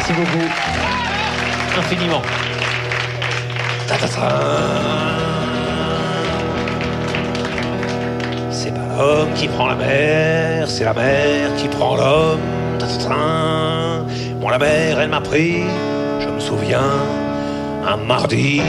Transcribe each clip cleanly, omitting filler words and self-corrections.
Merci beaucoup. Infiniment. C'est pas l'homme qui prend la mer, c'est la mer qui prend l'homme. Moi la mer elle m'a pris, je me souviens. Un mardi,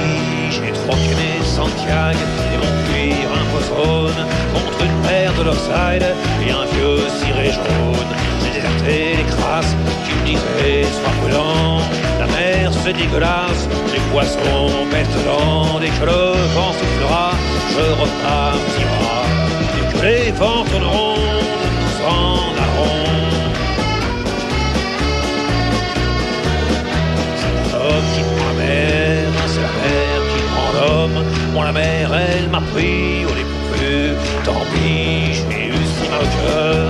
j'ai troqué mes Santiago et mon cuir un peu faune contre une paire de Lopside et un vieux ciré jaune. J'ai déserté les crasses qui me disaient sois prudent. La mer c'est dégueulasse, les poissons pètent dedans. Dès que le vent soufflera, je repartira. Dès que les vents tourneront, nous s'en allons. L'homme qui prend la mer, c'est la mer qui prend l'homme. Moi la mer elle m'a pris au dépourvu. Tant pis, j'ai eu si mal au cœur.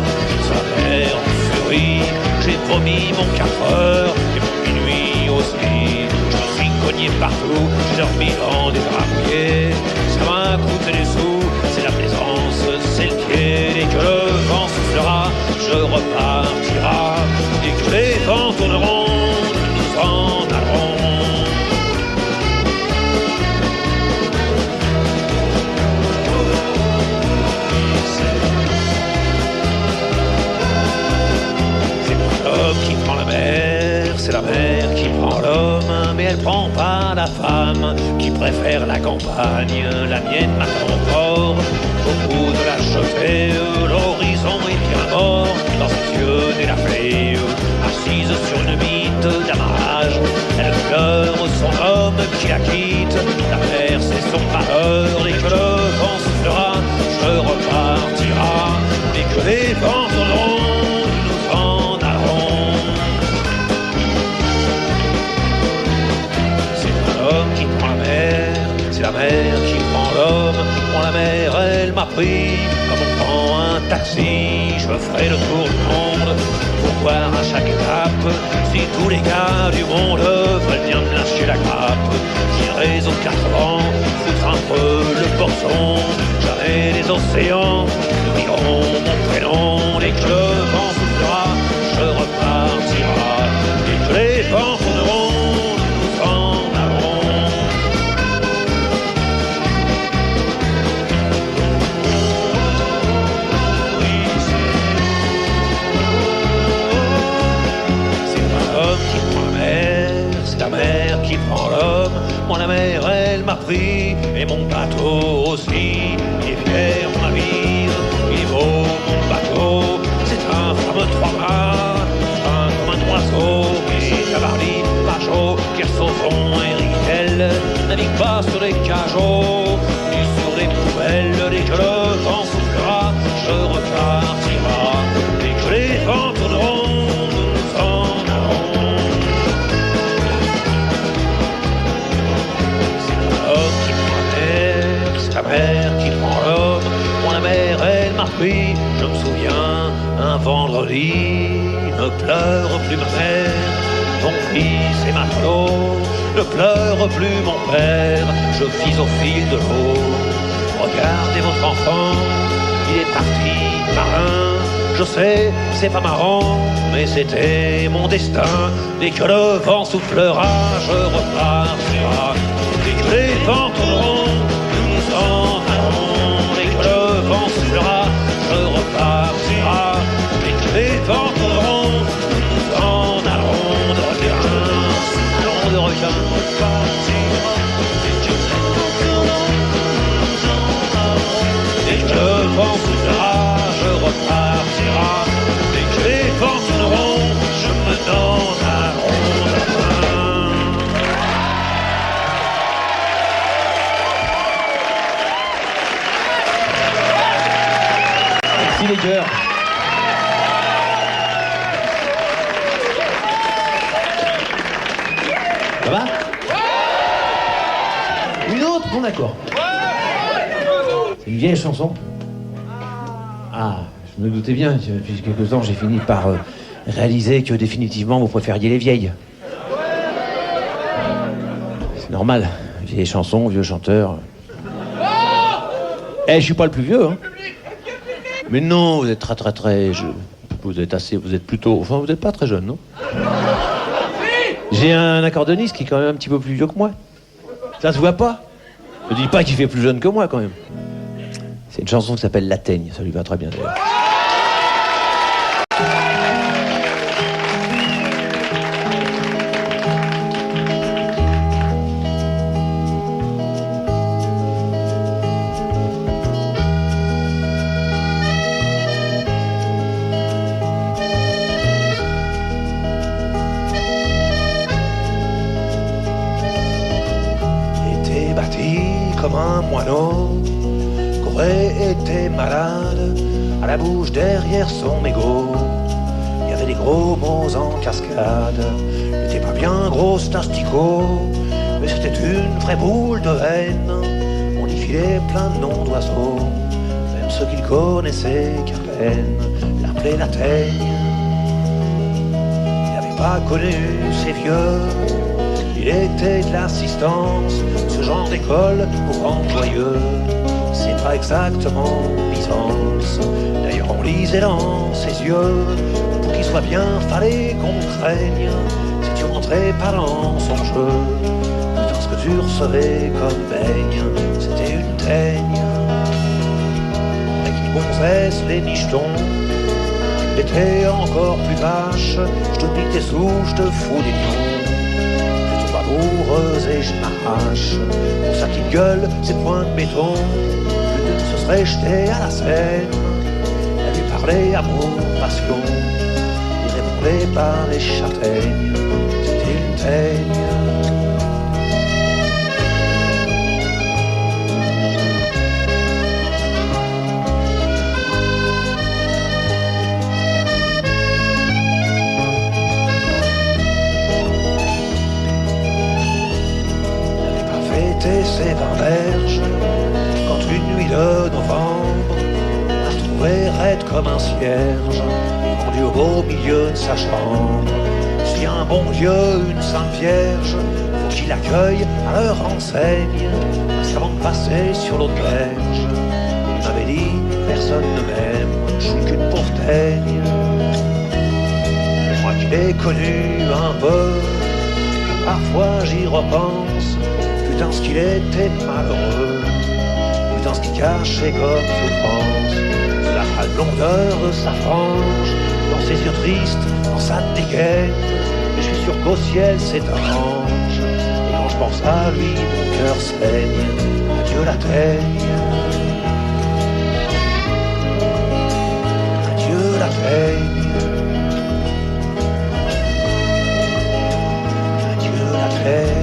Sa mer en furie, j'ai promis mon 4 heures et mon minuit aussi. Je me suis cogné partout, j'ai dormi dans des draps mouillés. Ça m'a coûté des sous, c'est la plaisance, c'est le pied. Dès que le vent soufflera, je repartira. Dès que les vents tourneront, nous en allons. Qui prend la mer, c'est la mer qui prend l'homme, mais elle prend pas la femme qui préfère la campagne. La mienne m'attend au port, au bout de la chaussée, l'horizon est bien mort, dans ses yeux délapés, assise sur une mythe d'amarrage, elle pleure son homme qui la quitte. La mer c'est son malheur, dès que le vent soufflera, je repartira. Dès que les vents tourneront, nous en allons. Qui prend la mer, c'est la mer qui prend l'homme. Moi la mer elle m'a pris comme on prend un taxi. Je me ferai le tour du monde pour voir à chaque étape si tous les gars du monde veulent bien me lâcher la grappe. J'irai aux 4 vents, foutre un peu le boxon. Jamais les océans nous diront mon prénom. Dès que le vent soufflera, je repartira. Dès que les vents tourneront, nous en allons. La mer qui prend l'homme, moi la mer elle m'a pris et mon bateau aussi. Il est fier mon navire, il est beau mon bateau. C'est un fameux 3-mâts, fin comme un oiseau. Et Tabarly, Pajot, Kersauton et Riquel navigue pas sur les cajots ni sur les poubelles. Dès que le vent soufflera, je repartira. Dès que les vents tourneront, nous en allons. La mer qui prend l'homme, moi la mer elle m'a pris. Je me souviens, un vendredi, ne pleure plus ma mère, ton fils est matelot, ne pleure plus mon père, je vis au fil de l'eau. Regardez votre enfant, il est parti marin. Je sais, c'est pas marrant, mais c'était mon destin. Dès que le vent soufflera, je repartira. Dès que les vents tourneront, nous en allons. Dès que le vent soufflera, je repartira. Dès que les vents tourneront, nous en allons. De requin, de requin, repartira. Dès que le vent soufflera, je repartira. Dès que les vents tourneront, je me donne un rond de main. Merci les cœurs. Ça va? Une autre? Bon d'accord. C'est une vieille chanson. Ah, je me doutais bien, depuis quelques temps j'ai fini par réaliser que définitivement vous préfériez les vieilles. C'est normal, vieilles chansons, vieux chanteurs. Eh, je suis pas le plus vieux, hein. Mais non, vous êtes très... vous êtes plutôt... Enfin, vous êtes pas très jeune, non? J'ai un accordoniste qui est quand même un petit peu plus vieux que moi. Ça se voit pas. Ne dis pas qu'il fait plus jeune que moi quand même. C'est une chanson qui s'appelle La Teigne, ça lui va très bien d'ailleurs. Comme un moineau qu'aurait été malade à la bouche derrière son mégot. Il y avait des gros mots en cascade. Il n'était pas bien gros, c'est un sticot, mais c'était une vraie boule de haine. On y filait plein de noms d'oiseaux, même ceux qu'il connaissait qu'à peine l'appelaient la Teigne. Il n'avait pas connu ses vieux. Il était de l'assistance, ce genre d'école pour rendre joyeux. C'est pas exactement Byzance. D'ailleurs on lisait dans ses yeux. Pour qu'il soit bien, fallait qu'on craigne. Si tu rentrais pas dans son jeu, putain ce que tu recevais comme baigne, c'était une teigne. Avec les gonzesses, les michetons, l'été encore plus vache. Je te pique tes sous, je te fous des lions. Amoureuse et je m'arrache. Pour ça qui gueule, ses points de béton, plus d'une se serait jetée à la scène. Elle lui parlait amour, passion, il répondait par les châtaignes. C'était une teigne. Ses 20 berges, quand une nuit de novembre, elle se trouvait raide comme un cierge, pendu au beau milieu de sa chambre. Si un bon Dieu, une sainte vierge, faut qu'il accueille à leur enseigne, parce qu'avant de passer sur l'autre berge, il m'avait dit, personne ne m'aime, je suis qu'une pauvre teigne. Moi qui l'ai connu un peu, parfois j'y repense. Putain ce qu'il était malheureux, putain ce qu'il cachait comme souffrance, c'est la blondeur de sa frange, dans ses yeux tristes, dans sa dégaine, et je suis sûr qu'au ciel c'est un ange, et quand je pense à lui mon cœur saigne, adieu la teigne, adieu la teigne, adieu la teigne.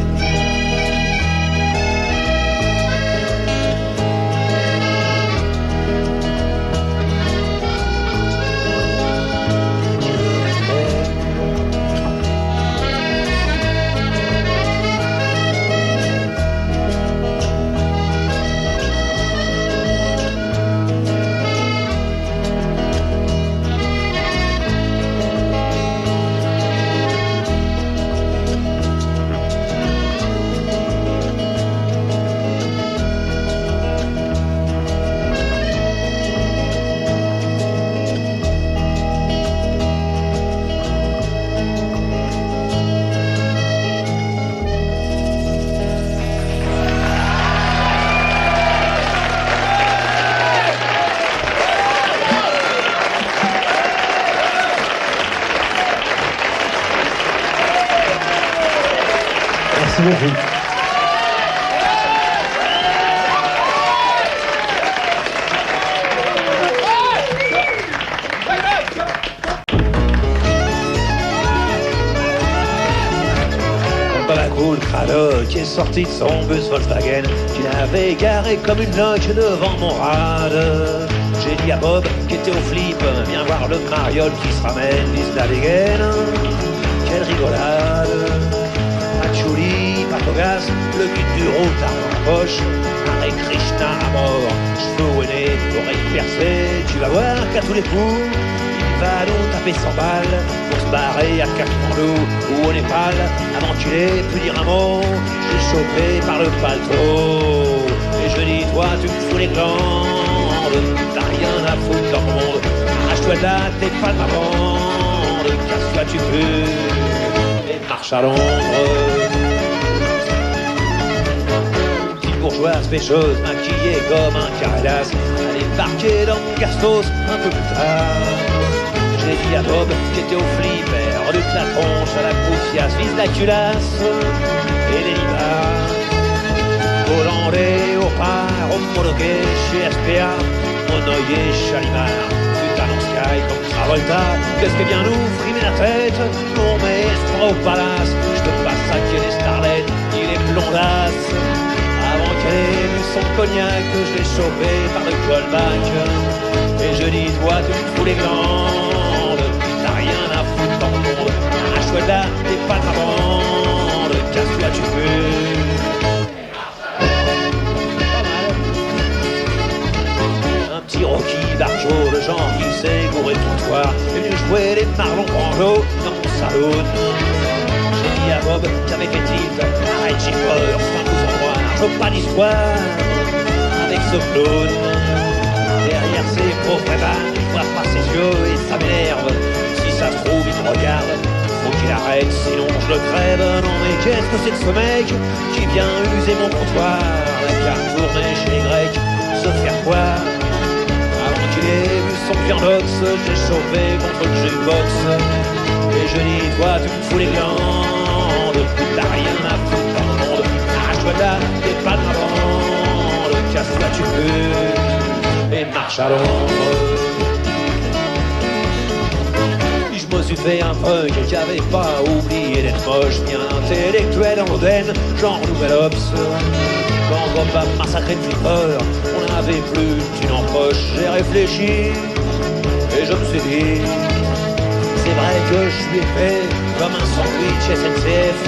Merci beaucoup. Dans la cool crado qui est sorti de son bus Volkswagen, qui l'avait garé comme une loque devant mon rade. J'ai dit à Bob qui était au flip, viens voir le mariole qui se ramène, vise la dégaine. Quelle rigolade! Patchouli, Patogas, le guide du routard en poche, Hare Krishna à mort, cheveux au nez, oreilles percées, tu vas voir qu'à tous les coups, il va nous taper 100 balles pour se barrer à Katmandou ou au Népal. Avant qu'il ait pu dire un mot, je suis chopé par le paletot. Et je dis, toi tu me fous les glandes, t'as rien à foutre dans le monde, arrache-toi de là, t'es pas de ma bande, casse-toi tu peux. marche à l'ombre. Petite bourgeoise pêcheuse, maquillée comme un carré-las, elle est parquée dans mon gastos un peu plus tard. J'ai dit à Bob qui était au flipper, lutte la tronche à la poufiasse, vise la culasse et les libards. Hollandais, au phare, homologué chez SPA, monoyer, Chalimard, putain en sky comme Travolta. Qu'est-ce que vient nous frimer la tête? Mon maître au palace, je peux pas saquer les starlettes, il est blondasse. Avant qu'elle ait bu son cognac, je l'ai chopé par le callback. Et je dis, toi tu me fous les glandes, t'as rien à foutre dans le monde. Ah chouette là, t'es pas de ma bande, casse-toi tu peux. Petit Rocky Barjot, le genre qui sait courir le trottoir, est venu jouer les marlons banjo dans mon salon. J'ai dit à Bob qu'avec les tilt, arrête j'ai peur, c'est un coup en noir, je veux pas d'histoire avec ce clown. Derrière ses pauvres vannes, il voit pas ses yeux et ça m'énerve. Si ça se trouve, il me regarde, faut qu'il arrête, sinon je le crève. Non mais qu'est-ce que c'est que ce mec qui vient user mon comptoir? La carte tournée chez les Grecs, se faire quoi? J'ai vu son viandox, j'ai chauffé contre le jukebox. Et je dis, toi tu me fous les glandes, t'as rien à foutre dans le monde. Arrache-toi là, t'es pas de ma bande, casse-toi tu peux, et marche à l'ombre. Je me suis fait un punk qui avait pas oublié d'être moche, bien intellectuel en l'Oden, genre Nouvel Ops. Quand Bob a massacré le flipper, on n'avait plus de thune en poche. J'ai réfléchi et je me suis dit, c'est vrai que je lui ai fait comme un sandwich SNCF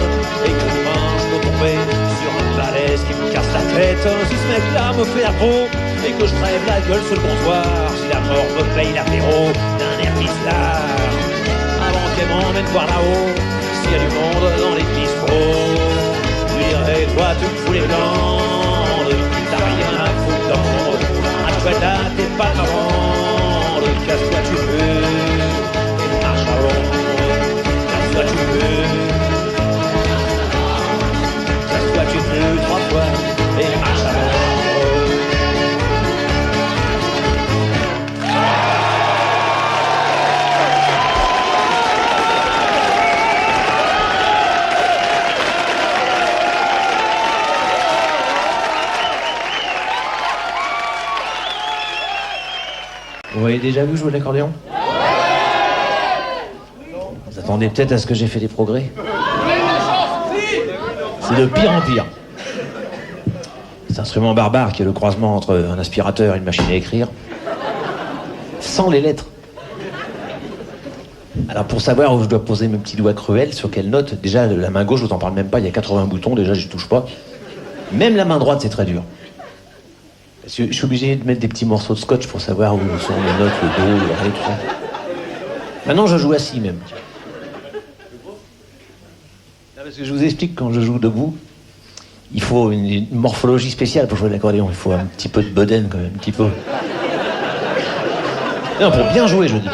et que demain je peux tomber sur un balèze qui me casse la tête. Si ce mec-là me fait la peau et que je crève la gueule sur le comptoir, si la mort me paye l'apéro d'un air bizarre, avant qu'elle m'emmène voir là-haut, s'il y a du monde dans les bistrots, je lui dirais, toi tu me fous les glandes, t'as rien à foutre dans le monde. Ah chouette là, t'es pas de ma bande, casse-toi tu peux, et marche à l'ombre. Casse-toi tu peux, casse-toi tu peux 3 fois, et marche à l'ombre. Vous avez déjà vu jouer de l'accordéon? Vous attendez peut-être à ce que j'ai fait des progrès? C'est de pire en pire. Cet instrument barbare qui est le croisement entre un aspirateur et une machine à écrire, sans les lettres. Alors pour savoir où je dois poser mes petits doigts cruels, sur quelle note, déjà la main gauche, je vous en parle même pas, il y a 80 boutons, déjà j'y touche pas. Même la main droite, c'est très dur. Parce que je suis obligé de mettre des petits morceaux de scotch pour savoir où sont les notes, le do, le ré, tout ça. Maintenant, je joue assis même. Non, parce que je vous explique, quand je joue debout, il faut une morphologie spéciale pour jouer de l'accordéon. Il faut un petit peu de bedaine, quand même, un petit peu. Non, pour bien jouer, je dis.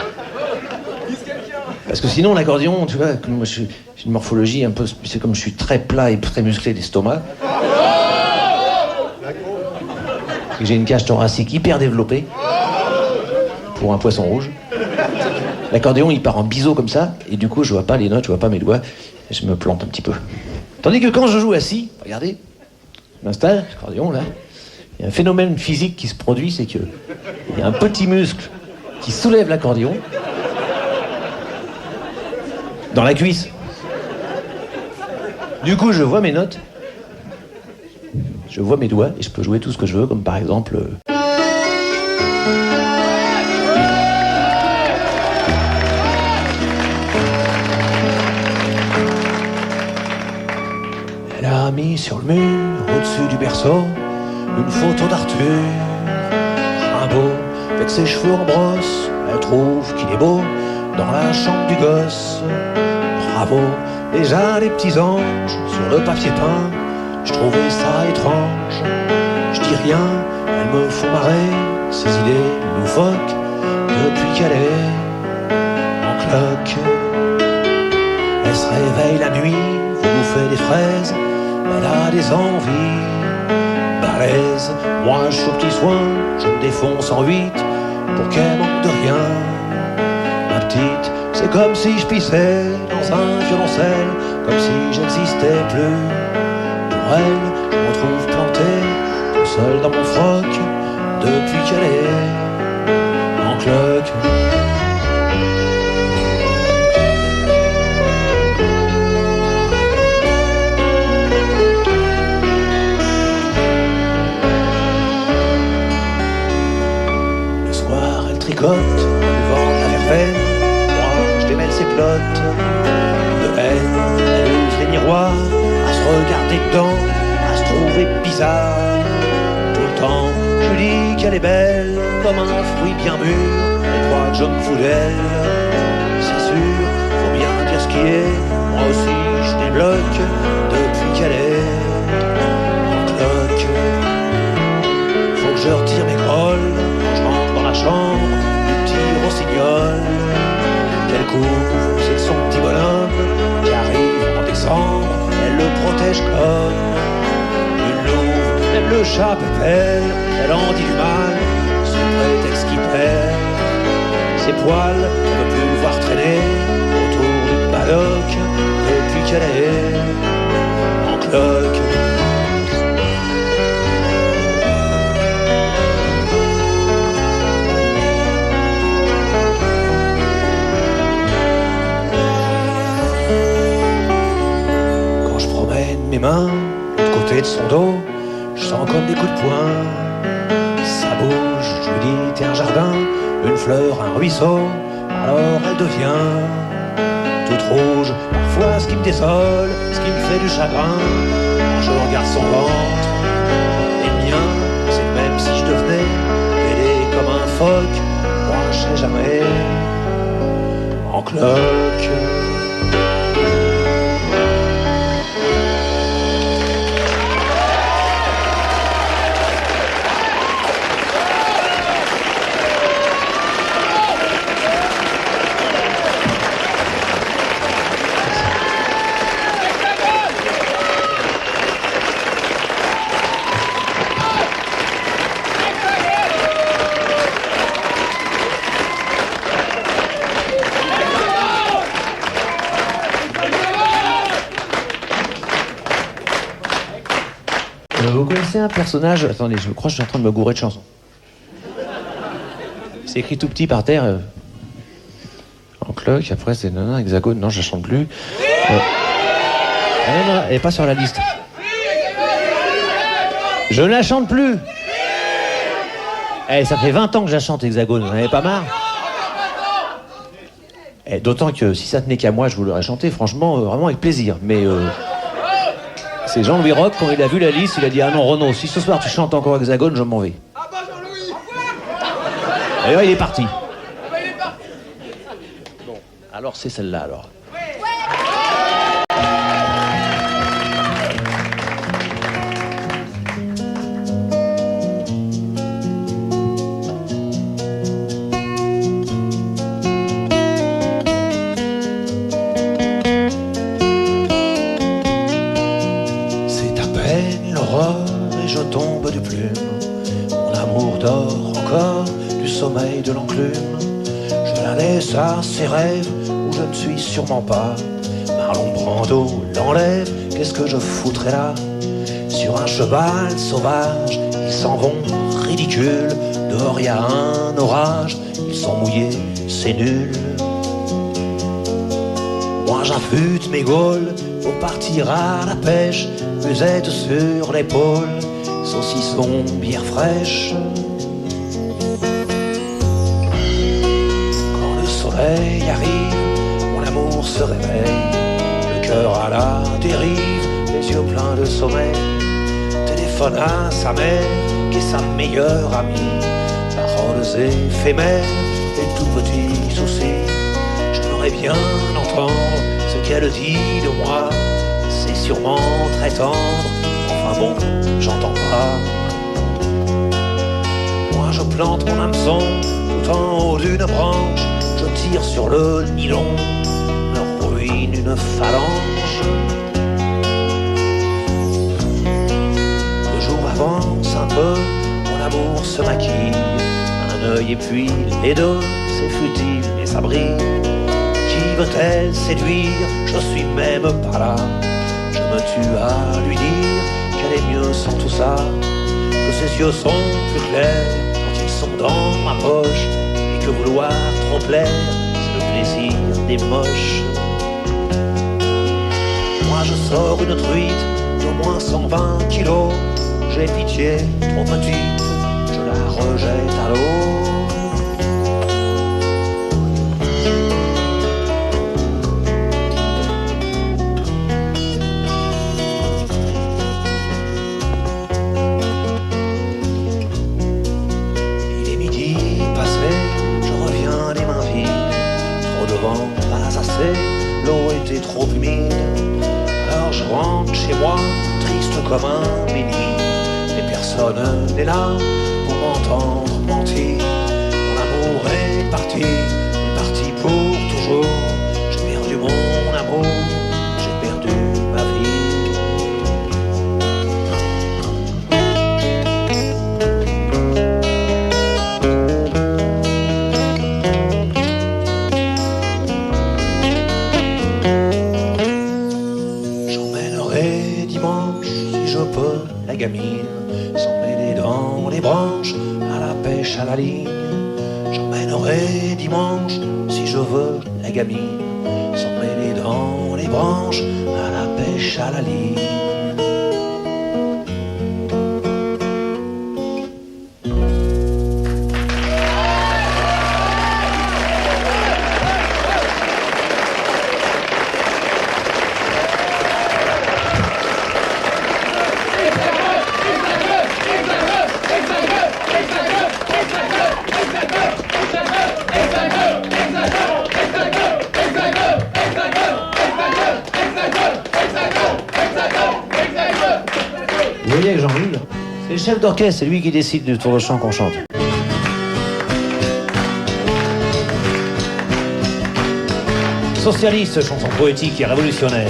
Parce que sinon, l'accordéon, tu vois, comme moi, j'ai une morphologie un peu... C'est comme je suis très plat et très musclé d'estomac. J'ai une cage thoracique hyper développée pour un poisson rouge. L'accordéon il part en biseau comme ça et du coup je vois pas les notes, je vois pas mes doigts et je me plante un petit peu. Tandis que quand je joue assis, regardez, je m'installe, l'accordéon là, il y a un phénomène physique qui se produit, c'est que il y a un petit muscle qui soulève l'accordéon dans la cuisse. Du coup je vois mes notes. Je vois mes doigts et je peux jouer tout ce que je veux, comme par exemple... Elle a mis sur le mur, au-dessus du berceau, une photo d'Arthur Rimbaud, avec ses cheveux en brosse. Elle trouve qu'il est beau dans la chambre du gosse. Bravo, déjà les petits anges sur le papier peint. Je trouvais ça étrange, je dis rien, elles me font marrer, ces idées loufoques, depuis qu'elle est en cloque. Elle se réveille la nuit, vous bouffez des fraises, elle a des envies balèzes. Moi je suis au petit soin, je me défonce en 8 pour qu'elle manque de rien. Ma petite, c'est comme si je pissais dans un violoncelle, comme si j'existais plus. Pour elle, je me retrouve planté, tout seul dans mon froc, depuis qu'elle est en cloque. En buvant de la verveine, moi je démêle ses plottes de haine. Elle use les miroirs à se regarder dedans, à se trouver bizarre. Tout le temps, je lui dis qu'elle est belle comme un fruit bien mûr. Elle croit que je me fous d'elle, c'est sûr, faut bien dire ce qui est. Moi aussi je débloque depuis qu'elle est en cloque. Faut que je retire mes grolles quand je rentre dans la chambre. Rossignol, quel coup, c'est que son petit bonhomme qui arrive en décembre, elle le protège comme une louve. Même le chat pépelle, elle en dit du mal, sous prétexte qu'il perd ses poils. On ne peut plus le voir traîner autour du paddock depuis qu'elle est en cloque. Mes mains, de l'autre côté de son dos, je sens comme des coups de poing. Ça bouge, je lui dis t'es un jardin, une fleur, un ruisseau. Alors elle devient toute rouge. Parfois ce qui me désole, ce qui me fait du chagrin, quand je regarde son ventre et le mien, c'est que même si je devenais ailé comme un phoque, moi je serais jamais en cloque. Vous connaissez un personnage... Attendez, je crois que je suis en train de me gourer de chansons. C'est écrit tout petit par terre. En cloque, après c'est nana, hexagone, non je la chante plus. Elle est pas sur la liste. Je ne la chante plus. Ça fait 20 ans que je la chante, hexagone, vous en avez pas marre? D'autant que si ça tenait qu'à moi, je vous l'aurais chanté, franchement, vraiment avec plaisir. Mais... c'est Jean-Louis Roch, quand il a vu la liste, il a dit « Ah non, Renaud, si ce soir tu chantes encore hexagone, je m'en vais. » D'ailleurs, il est parti. Bon, alors c'est celle-là, alors. Et je tombe de plume, mon amour dort encore du sommeil de l'enclume. Je la laisse à ses rêves où je ne suis sûrement pas. Marlon Brando l'enlève, qu'est-ce que je foutrais là? Sur un cheval sauvage, ils s'en vont ridicules. Dehors y a un orage, ils sont mouillés, c'est nul. Moi j'affûte mes gaules pour partir à la pêche, musette sur l'épaule, saucisson, bière fraîche. Quand le soleil arrive, mon amour se réveille, le cœur à la dérive, les yeux pleins de sommeil. Téléphone à sa mère, qui est sa meilleure amie, paroles éphémères et tout petits soucis. J'aimerais bien entendre ce qu'elle dit de moi, c'est sûrement très tendre, enfin bon, j'entends pas. Moi je plante mon hameçon tout en haut d'une branche, je tire sur le nylon, me ruine dessine une phalange. Le jour avance un peu, mon amour se maquille. Un œil et puis les deux, c'est futile mais ça brille. Qui veut-elle séduire? Je suis même pas là. Je me tue à lui dire qu'elle est mieux sans tout ça, que ses yeux sont plus clairs quand ils sont dans ma poche, et que vouloir trop plaire, c'est le plaisir des moches. Moi je sors une truite d'au moins 120 kilos. J'ai pitié, trop petite, je la rejette à l'eau. Il est midi passé, je reviens les mains vides. Trop de vent, pas assez, l'eau était trop humide. Alors je rentre chez moi, triste comme un menhir. Et personne n'est là pour m'entendre mentir. Mon amour est parti pour toujours. J'ai perdu mon amour, j'ai perdu ma vie. J'emmènerai dimanche, si je peux, la gamine, s'emmêler dans les branches, à la pêche à la ligne. J'emmènerai dimanche, si je veux, la gamine, s'emmêler dans les branches, à la pêche à la ligne. Vous voyez avec Jean-Jules, c'est le chef d'orchestre, c'est lui qui décide du tour de chant qu'on chante. Socialiste, chanson poétique et révolutionnaire.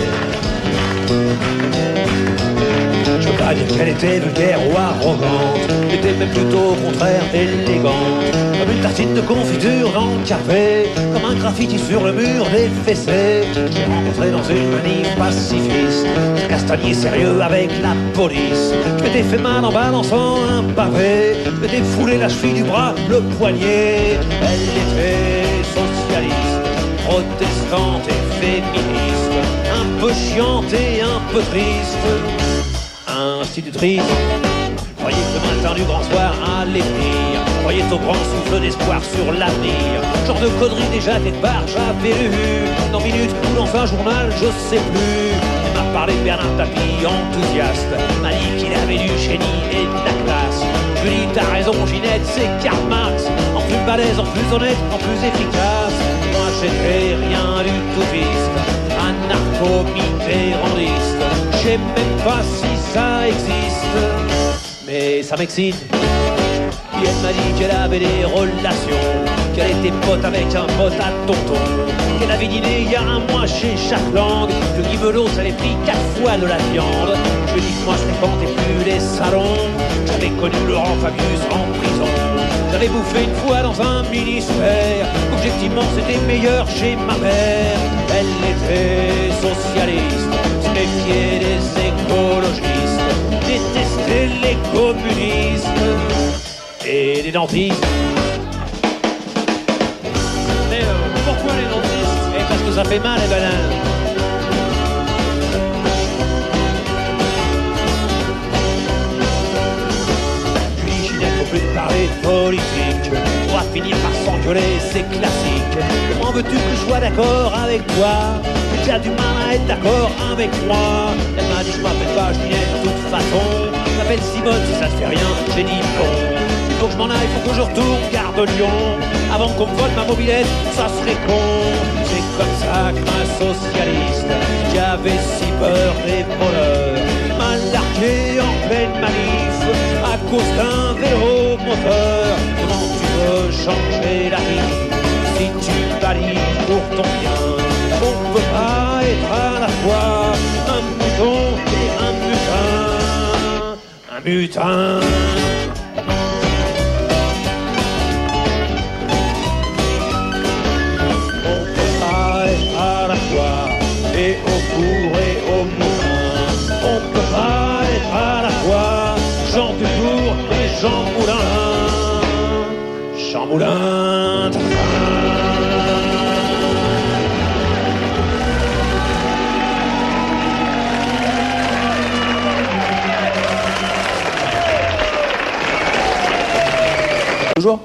Je veux pas dire qu'elle était vulgaire ou arrogante, elle était même plutôt au contraire élégante. Comme une tartine de confiture dans le café, comme un graffiti sur le mur des fessées. J'ai rencontré dans une manif pacifiste un castagnier sérieux avec la police. Je m'étais fait mal en balançant un pavé, je m'étais foulé la cheville du bras, le poignet. Elle était socialiste, protestante et féministe, un peu chiante et un peu triste. Institutrice, croyez que le matin du grand soir allait venir, croyez au grand souffle d'espoir sur l'avenir. Genre de connerie déjà quelque part j'avais lu, dans Minute ou dans un journal, je sais plus. Elle m'a parlé de Bernard Tapie, enthousiaste, m'a dit qu'il avait du génie et de la classe. Je lui dis t'as raison Ginette, c'est Karl Marx, en plus balèze, en plus honnête, en plus efficace. Moi j'étais rien du tout triste, anarcho-mitterrandiste, je sais même pas si ça existe, mais ça m'excite. Puis elle m'a dit qu'elle avait des relations, qu'elle était pote avec un pote à tonton, qu'elle avait dîné il y a un mois chez Chaplang, que Guy Belot s'avait pris 4 fois de la viande. Je lui ai dit que moi je fréquentais plus les salons, j'avais connu Laurent Fabius en prison, j'avais bouffé une fois dans un ministère, objectivement c'était meilleur chez ma mère. Elle était socialiste, se méfiait des écologistes, détestait les communistes et les dentistes. Mais pourquoi les dentistes? Eh parce que ça fait mal les balins. Plus de parler de politique, on va finir par s'engueuler, c'est classique. Comment veux-tu que je sois d'accord avec toi? J'ai déjà du mal à être d'accord avec moi. Elle m'a dit je m'appelle pas Ginette de toute façon, je m'appelle Simone si ça te fait rien. J'ai dit bon, il faut que je m'en aille, il faut que je retourne gare de Lyon, avant qu'on me vole ma mobilette, ça serait con. C'est comme ça qu'un socialiste qui avait si peur des voleurs m'a largué en pleine manif à cause d'un vélo moteur. Comment tu veux changer la vie si tu balises pour ton bien? On peut pas être un mutin. On peut pas être à la fois et au four et au moulin. On peut pas être à la fois Jean Dufour et Jean Moulin. Jean Moulin. Toujours ?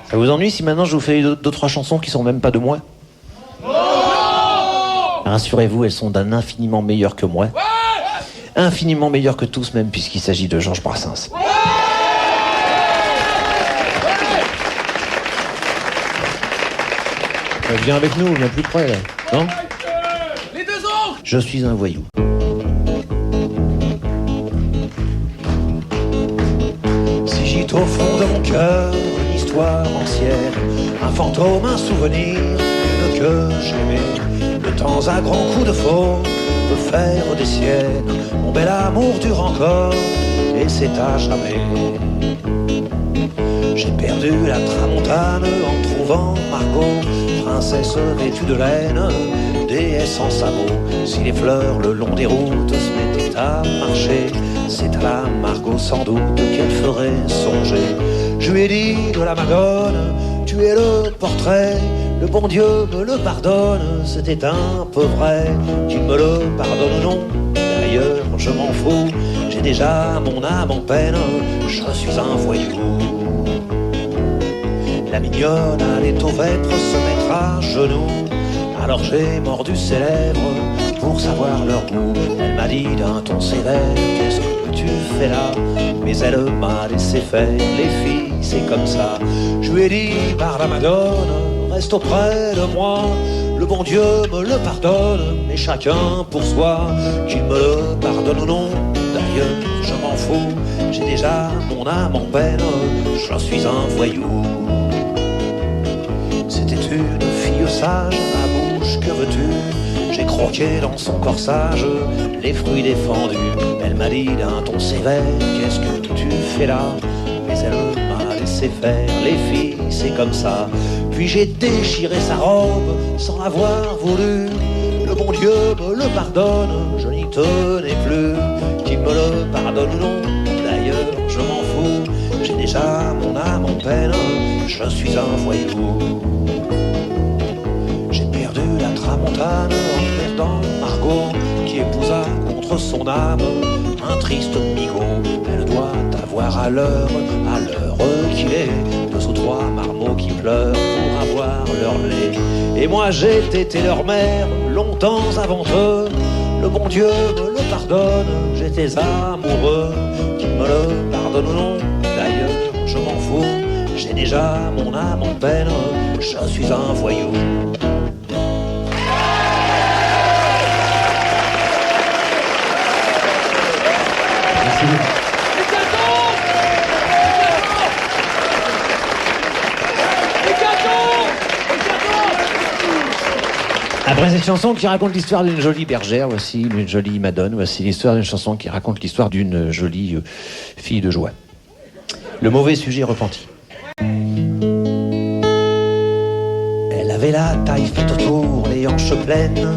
Ça vous ennuie si maintenant je vous fais deux, trois chansons qui sont même pas de moi ? Rassurez-vous, elles sont d'un infiniment meilleur que moi. Infiniment meilleur que tous, même puisqu'il s'agit de Georges Brassens. Viens avec nous, on est plus près là. Non ? Les deux autres. Je suis un voyou. Si gîte au fond de mon cœur une histoire ancienne, un fantôme, un souvenir, une que j'aimais, de temps à grands coups de faux peut faire des siennes. Mon bel amour dure encore et c'est à jamais. J'ai perdu la tramontane en trouvant Margot, princesse vêtue de laine, déesse en sabot. Si les fleurs le long des routes se mettaient à marcher, c'est à la Margot sans doute qu'elle ferait songer. Je lui ai dit de la Madone, tu es le portrait, le bon Dieu me le pardonne, c'était un peu vrai. Qu'il me le pardonne ou non, d'ailleurs je m'en fous, j'ai déjà mon âme en peine, je suis un voyou. La mignonne allait au vêpres se mettre à genoux, alors j'ai mordu ses lèvres pour savoir leur goût. Elle m'a dit d'un ton sévère, qu'est-ce que tu fais là? Mais elle m'a laissé faire, les filles c'est comme ça. Je lui ai dit par la Madone, reste auprès de moi, le bon Dieu me le pardonne, mais chacun pour soi. Qu'il me le pardonne ou non, d'ailleurs je m'en fous, j'ai déjà mon âme en peine, je suis un voyou. C'était une fille sage, ma bouche, que veux-tu? J'ai croqué dans son corsage les fruits défendus. Elle m'a dit d'un ton sévère, qu'est-ce que tu fais là? Mais elle m'a laissé faire, les filles c'est comme ça. Puis j'ai déchiré sa robe sans l'avoir voulu. Le bon Dieu me le pardonne, je n'y tenais plus. Qu'il me le pardonne ou non, d'ailleurs je m'en fous, j'ai déjà mon âme en peine, je suis un voyou. J'ai perdu la tramontane en perdant Margot, qui épousa contre son âme un triste migaud. Elle doit avoir à l'heure qu'il est, deux ou trois marmots qui pleurent pour avoir leur lait. Et moi j'ai été leur mère longtemps avant eux, le bon Dieu me le pardonne, j'étais amoureux. Qu'il me le pardonne ou non, d'ailleurs je m'en fous, j'ai déjà mon âme en peine, je suis un voyou. Après cette chanson qui raconte l'histoire d'une jolie bergère, voici une jolie Madone, voici l'histoire d'une chanson qui raconte l'histoire d'une jolie fille de joie. Le mauvais sujet repenti. Elle avait la taille faite autour, les hanches pleines,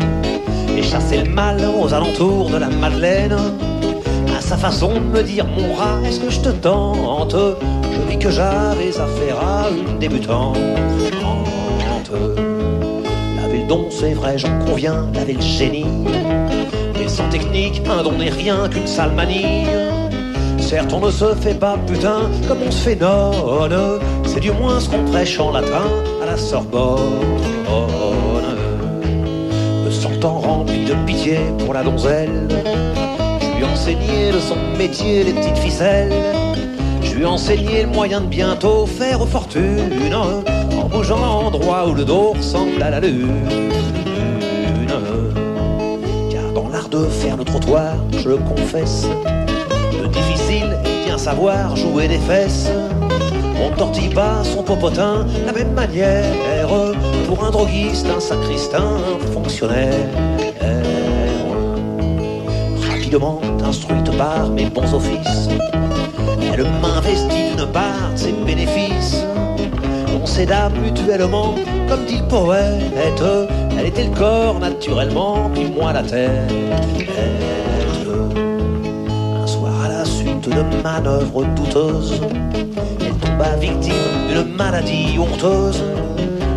et chassait le mal aux alentours de la Madeleine. À sa façon de me dire, mon rat, est-ce que je te tente? Je vis que j'avais affaire à une débutante. Elle avait le don, c'est vrai, j'en conviens, elle avait le génie, mais sans technique, un don n'est rien qu'une sale manie. Certes, on ne se fait pas putain comme on se fait nonne, c'est du moins ce qu'on prêche en latin à la Sorbonne. Me sentant rempli de pitié pour la donzelle, je lui enseignais de son métier les petites ficelles. Je lui enseignais le moyen de bientôt faire fortune, en bougeant l'endroit où le dos ressemble à la lune. Car dans l'art de faire le trottoir, je le confesse, le difficile est bien savoir jouer des fesses. On ne tortille pas son popotin de la même manière pour un droguiste, un sacristain, un fonctionnaire. Rapidement, instruite par mes bons offices. Elle m'investit d'une part de ses bénéfices. On s'aida mutuellement, comme dit le poète. Elle était le corps naturellement, puis moi la tête. Un soir à la suite de manœuvres douteuses, elle tomba victime d'une maladie honteuse.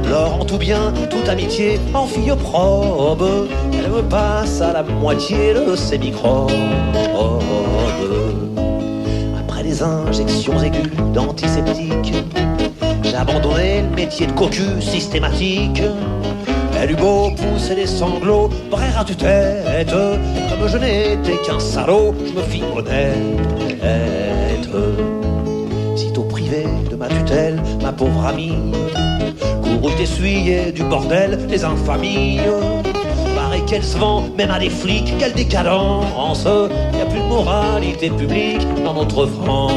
Lors en tout bien, toute amitié, en fille probe, elle me passe à la moitié de ses microbes. Après les injections aiguës d'antiseptiques, j'ai abandonné le métier de cocu systématique. Elle eut beau pousser des sanglots, brère à tue-tête, comme je n'étais qu'un salaud, je me fis honnête. Sitôt privé de ma tutelle, ma pauvre amie courut essuyer du bordel les infamies. Pareil qu'elle se vend, même à des flics, quelle décadence. Y a plus de moralité publique dans notre France.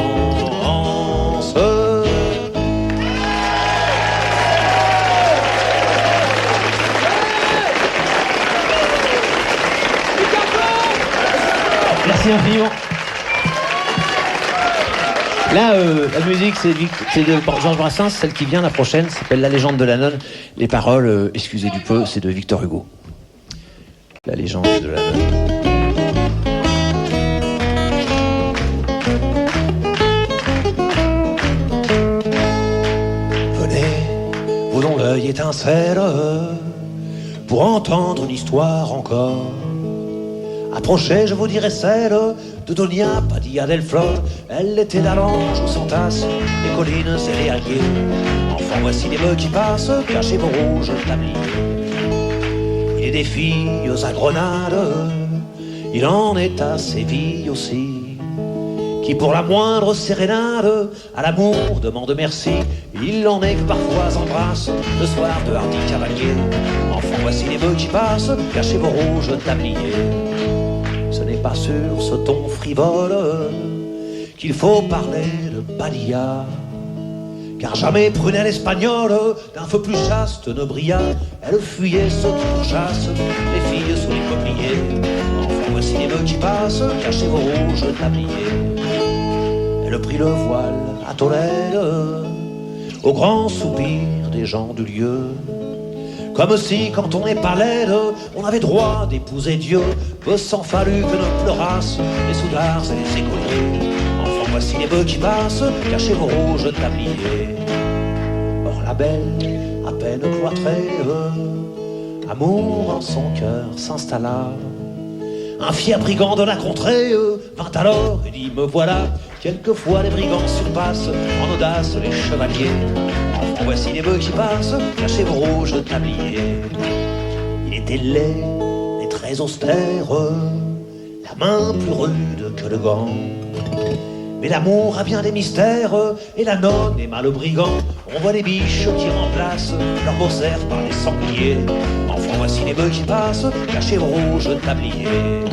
Merci infiniment. Là, la musique, c'est de Georges Brassens, celle qui vient, la prochaine, s'appelle La légende de la nonne. Les paroles, excusez du peu, c'est de Victor Hugo. La légende de la nonne. Venez, vous dont l'œil étincelle, pour entendre une histoire encore. Approchez, je vous dirai celle de Donia Padilla del Flor. Elle était l'allange où s'entassent les collines et les halliers. Enfant, voici les bœufs qui passent, cachez vos rouges tabliers. Il est des filles à Grenade, il en est à Séville aussi, qui pour la moindre sérénade à l'amour demande merci. Il en est que parfois embrasse le soir de hardis cavaliers. Enfant, voici les bœufs qui passent, cachez vos rouges tabliers. Ce n'est pas sur ce ton frivole qu'il faut parler de Padilla, car jamais prunelle espagnole d'un feu plus chaste ne brilla. Elle fuyait ceux qui pourchassent les filles sous les peupliers. Enfin voici les bœufs qui passent, cachez vos rouges tabliers. Elle prit le voile à Tolède au grand soupir des gens du lieu, comme si, quand on n'est pas laide, on avait droit d'épouser Dieu. Peu s'en fallut que nous pleurassent les soudards et les écoliers. Enfin, voici les bœufs qui passent, cachez vos rouges tabliers. Or la belle, à peine cloîtrée, amour en son cœur s'installa. Un fier brigand de la contrée vint alors et dit, me voilà. Quelquefois les brigands surpassent en audace les chevaliers. Enfin, voici les bœufs qui passent, cachez vos rouges tabliers. Il était laid et très austère, la main plus rude que le gant. Mais l'amour a bien des mystères, et la nonne aima le brigand. On voit les biches qui remplacent leurs beaux cerfs par des sangliers. Enfin, voici les bœufs qui passent, cachez vos rouges tabliers.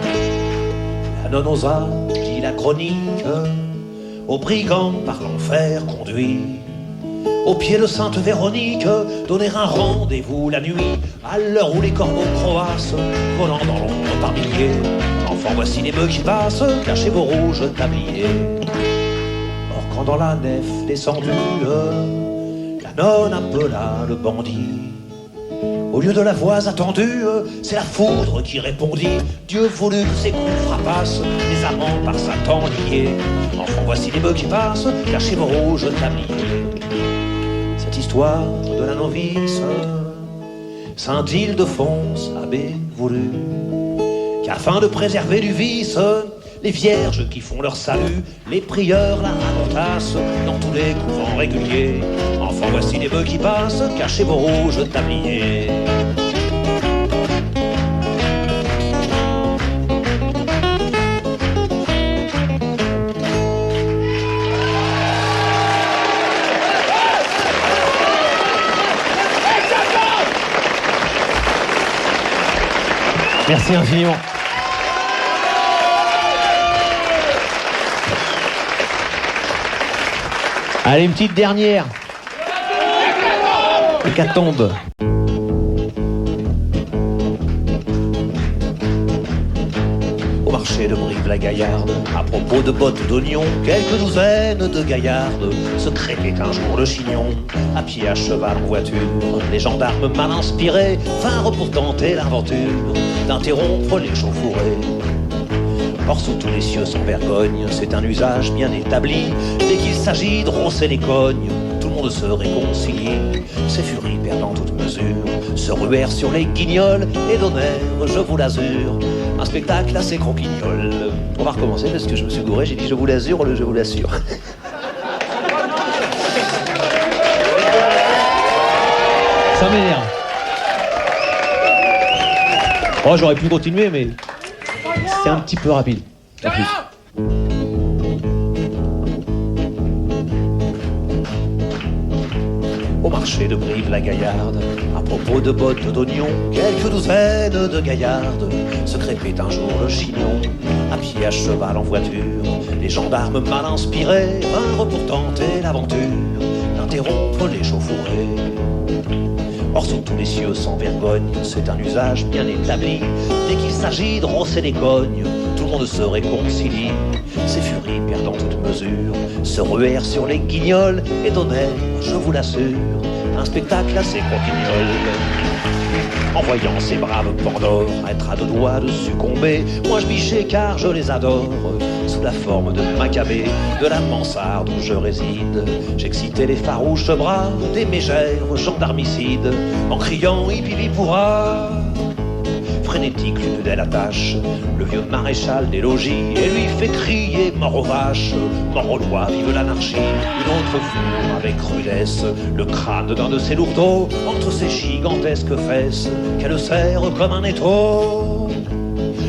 La nonne osa, dit la chronique, au brigand par l'enfer conduit. Au pied de Sainte Véronique, donner un rendez-vous la nuit, à l'heure où les corbeaux croassent, volant dans l'ombre par milliers. Enfin, voici les bœufs qui passent, cachez vos rouges tabliers. Or, quand dans la nef descendue, la nonne appela le bandit. Au lieu de la voix attendue, c'est la foudre qui répondit. Dieu voulut que ses coups frappassent les amants par Satan liés. Enfin, voici les bœufs qui passent, cachez vos rouges tabliers. Cette histoire de la novice, Saint Ildefonse avait voulu qu'afin de préserver du vice, les vierges qui font leur salut, les prieurs la racontassent dans tous les couvents réguliers. Enfin, voici les bœufs qui passent, cachez vos rouges tabliers. Merci infiniment. Allez, une petite dernière. Hécatombe. Au marché de Brive-la-Gaillarde, à propos de bottes d'oignons, quelques douzaines de gaillardes se crépaient un jour le chignon. À pied, à cheval, en voiture, les gendarmes mal inspirés vinrent pour tenter l'aventure d'interrompre l'échauffourée. Or sous tous les cieux sans vergogne, c'est un usage bien établi. Dès qu'il s'agit de rosser les cognes, tout le monde se réconcilie. Ces furies perdant toute mesure se ruèrent sur les guignols et donnèrent, je vous l'assure, un spectacle assez croquignol. On va recommencer parce que je me suis gouré, j'ai dit je vous l'assure, je vous l'assure. Ça m'énerve. Oh, j'aurais pu continuer, mais c'est un petit peu rapide. En plus. Au marché de Brive-la-Gaillarde, à propos de bottes d'oignons, quelques douzaines de gaillardes se crépaient un jour le chignon. À pied, à cheval, en voiture, les gendarmes mal inspirés vinrent pour tenter l'aventure d'interrompre l'échauffourée. Or sous tous les cieux sans vergogne, c'est un usage bien établi. Dès qu'il s'agit de rosser les cognes, tout le monde se réconcilie. Ces furies perdant toute mesure se ruèrent sur les guignols et donnèrent, je vous l'assure, un spectacle assez croquignol. En voyant ces braves pandores être à deux doigts de succomber, moi je bichais car je les adore. Sous la forme de Maccabée, de la mansarde où je réside, j'excitais les farouches bras des mégères gendarmicides en criant hippie pourra. Frénétique, l'une d'elles attache le vieux maréchal des logis et lui fait crier mort aux vaches, mort aux lois, vive l'anarchie. Une autre fourre avec rudesse le crâne d'un de ses lourdeaux entre ses gigantesques fesses qu'elle serre comme un étau.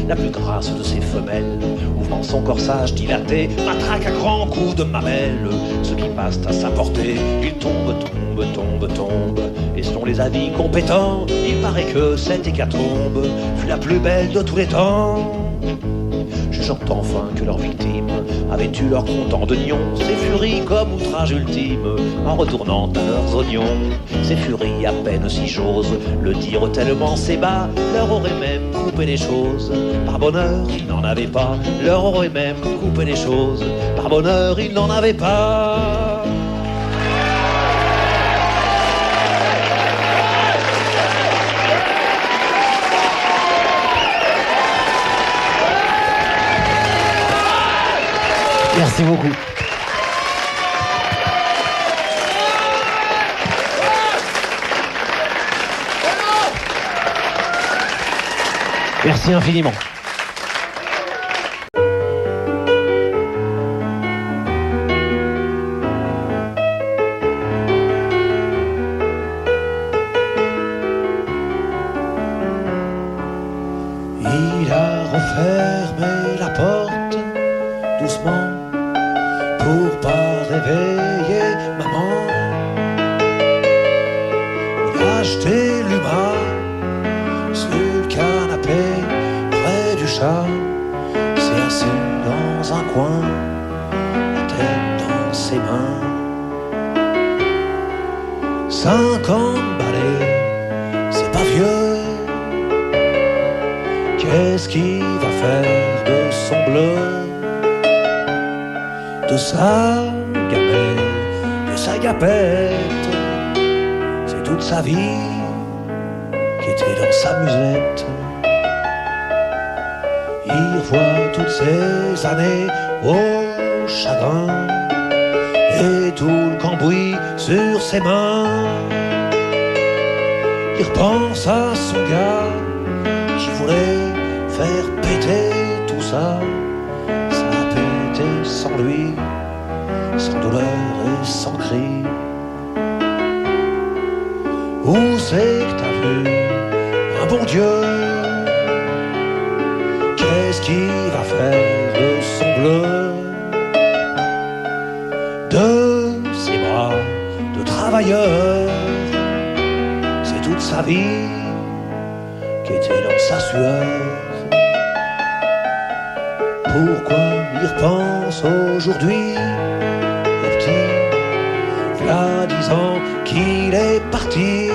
La plus grasse de ses femelles, ouvrant son corsage dilaté, matraque à grands coups de mamelle ceux qui passent à sa portée. Il tombe, tombe, tombe, tombe, et selon les avis compétents, il paraît que cette hécatombe fut la plus belle de tous les temps. Jugeant enfin que leurs victimes avaient eu leur compte de nions, ces furies comme outrage ultime, en retournant à leurs oignons. Ces furies, à peine si j'ose le dire tellement c'est bas, leur auraient même coupé les choses. Par bonheur, ils n'en avaient pas, leur auraient même coupé les choses. Par bonheur, ils n'en avaient pas. Merci beaucoup. Merci infiniment. Il a refermé la porte doucement pour pas réveiller maman. Il a acheté l'humain sur le canapé près du chat, s'est assis dans un coin, la tête dans ses mains. 50 balais, c'est pas vieux. Qu'est-ce qu'il va faire de son bleu, de sa gamelle, de sa gapette? C'est toute sa vie qui était dans sa musette. Il revoit toutes ces années au chagrin et tout le cambouis sur ses mains. Il repense à son gars qui voulait faire péter tout ça. Ça a pété sans lui, sans douleur et sans cri. Où c'est que t'as vu un bon Dieu? Qu'est-ce qu'il va faire de son bleu, de ses bras de travailleur? C'est toute sa vie qui était dans sa sueur. Pourquoi il repense aujourd'hui au petit, v'là 10 ans qu'il est parti?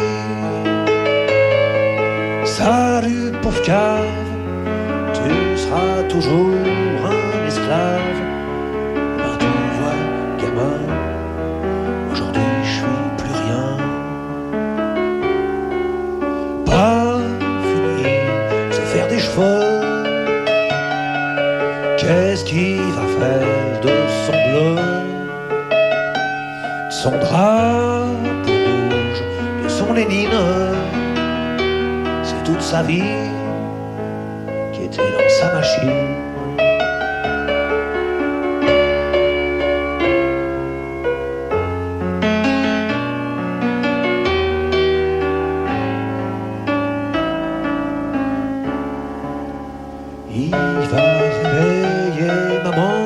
Salut pauvre cave, tu seras toujours un esclave. Ben tu vois, gamin, aujourd'hui je suis plus rien. Pas fini, c'est faire des cheveux. Qu'est-ce qu'il va faire de son bleu, de son drapeau rouge, de son Lénine? C'est toute sa vie qui était dans sa machine. Il va réveiller maman,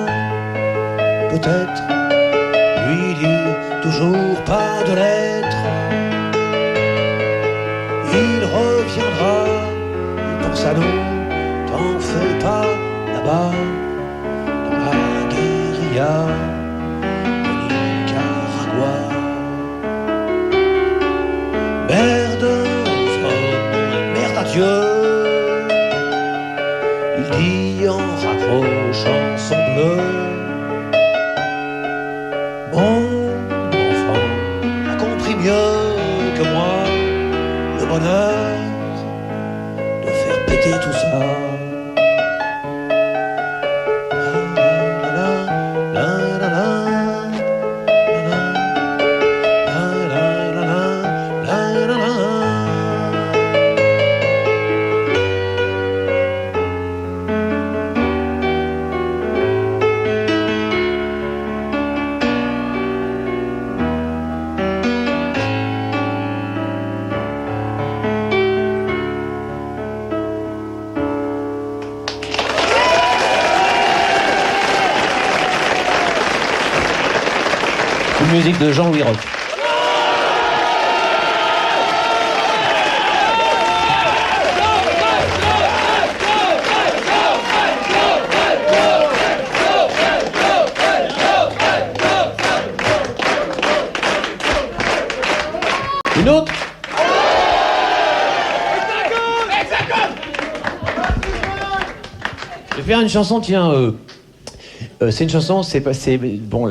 peut-être lui dire toujours pas de lettres. Il reviendra, il pense à nous, t'en fais pas là-bas, dans la guérilla de Nicaragua. Merde aux hommes, merde à Dieu. Il dit en raccrochant son bleu: mon enfant a compris mieux que moi le bonheur de faire péter tout ça. Une musique de Jean-Louis Roch. Une autre? Je vais faire une chanson, tiens. C'est une chanson, c'est pas, c'est bon.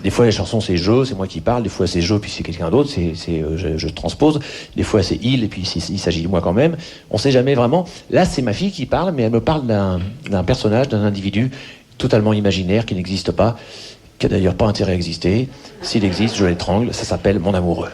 Des fois les chansons c'est je, c'est moi qui parle. Des fois c'est je puis c'est quelqu'un d'autre. Je transpose. Des fois c'est il et puis il s'agit de moi quand même. On sait jamais vraiment. Là c'est ma fille qui parle, mais elle me parle d'un personnage, d'un individu totalement imaginaire qui n'existe pas, qui a d'ailleurs pas intérêt à exister. S'il existe, je l'étrangle. Ça s'appelle mon amoureux.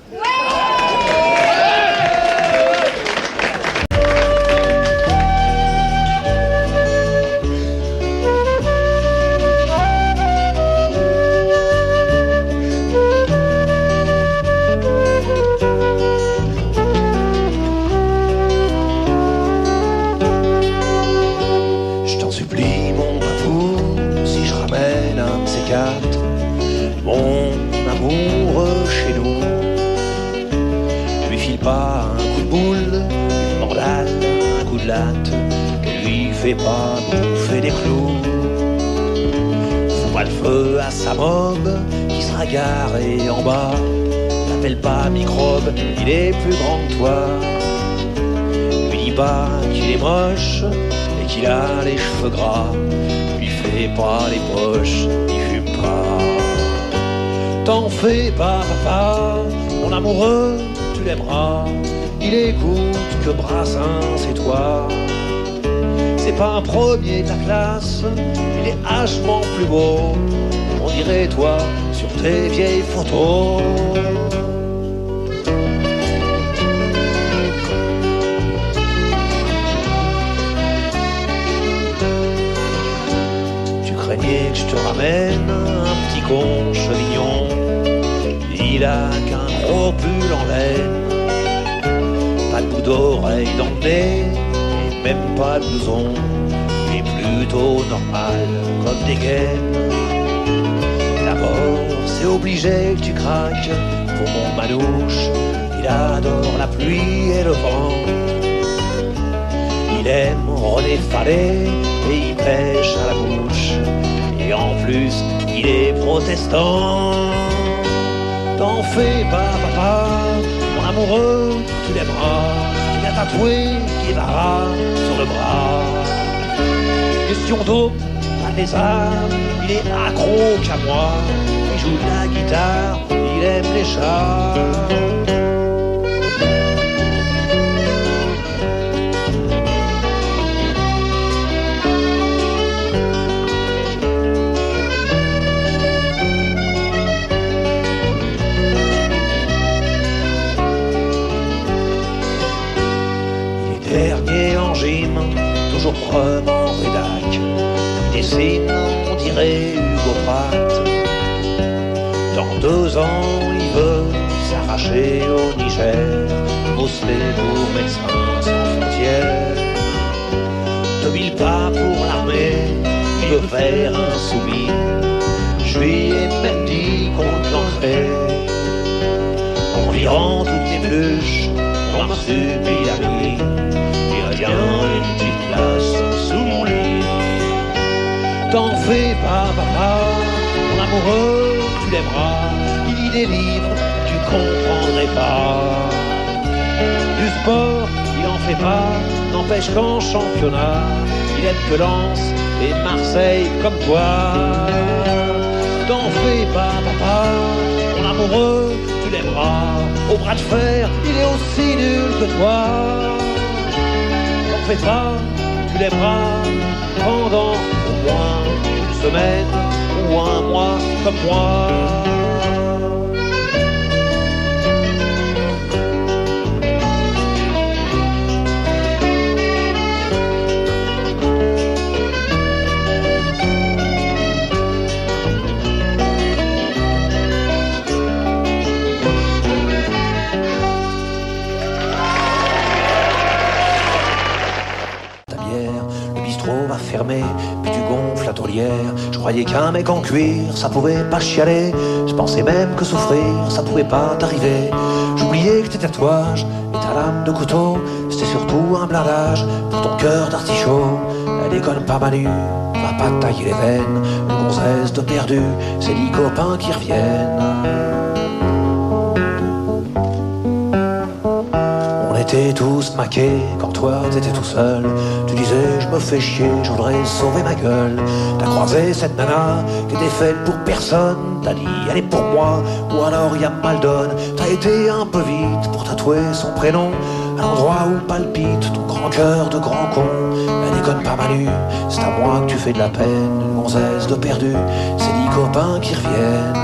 Mon amoureux chez nous, lui file pas un coup de boule, une mandale, un coup de latte, qu'elle lui fait pas bouffer des clous. Fous pas le feu à sa mob qui sera garée en bas. T'appelle pas microbe, il est plus grand que toi. Lui dis pas qu'il est moche et qu'il a les cheveux gras. Lui fais pas les poches, il fume pas. T'en fais pas papa, mon amoureux, tu l'aimeras. Il écoute que Brassens et toi. C'est pas un premier de la classe, il est hachement plus beau. On dirait toi sur tes vieilles photos. Tu craignais que je te ramène un petit con chevignon. Il a qu'un gros pull en laine, pas de bout d'oreille dans le nez, et même pas de blouson, mais plutôt normal comme des gaines. D'abord c'est obligé que tu craques pour mon manouche. Il adore la pluie et le vent. Il aime René Fallet et il pêche à la bouche. Et en plus il est protestant. T'en fais pas papa, mon amoureux, tu l'aimeras. Il a tatoué Guevara sur le bras. Question d'eau, pas des âmes, il est accro qu'à moi. Il joue de la guitare, il aime les chats. Dernier en gym, toujours preuve en rédac. Il dessine, on dirait Hugo Pratt. Dans 2 ans, il veut s'arracher au Niger, bosser pour Médecins sans frontières. 2000 pas pour l'armée, il veut faire un soumis. Je lui ai même dit qu'on planterait. On lui rend toutes les pluches, on marsupilami. Viens une petite place sous mon lit. T'en fais pas, papa, mon amoureux, tu l'aimeras. Il lit des livres, tu comprendrais pas. Du sport, il en fait pas, n'empêche qu'en championnat, il aime que Lens et Marseille comme toi. T'en fais pas, papa, mon amoureux, tu l'aimeras. Au bras de fer, il est aussi nul que toi. Fais pas, tu l'aimeras pendant au moins une semaine ou un mois comme moi. Va fermer, puis tu gonfles la tourlière. Je croyais qu'un mec en cuir, ça pouvait pas chialer. Je pensais même que souffrir, ça pouvait pas t'arriver. J'oubliais que tes tatouages et ta lame de couteau, c'était surtout un blindage pour ton cœur d'artichaut. Elle déconne pas Manu, va pas te tailler les veines. Une gonzesse de perdu, c'est 10 copains qui reviennent. On était tous maqués quand toi t'étais tout seul. Tu disais je me fais chier, je voudrais sauver ma gueule. T'as croisé cette nana qui était faite pour personne. T'as dit elle est pour moi, ou alors y a mal donne. T'as été un peu vite pour tatouer son prénom à l'endroit où palpite ton grand cœur de grand con. Elle déconne pas Manu, c'est à moi que tu fais de la peine. Une gonzesse de perdu, c'est 10 copains qui reviennent.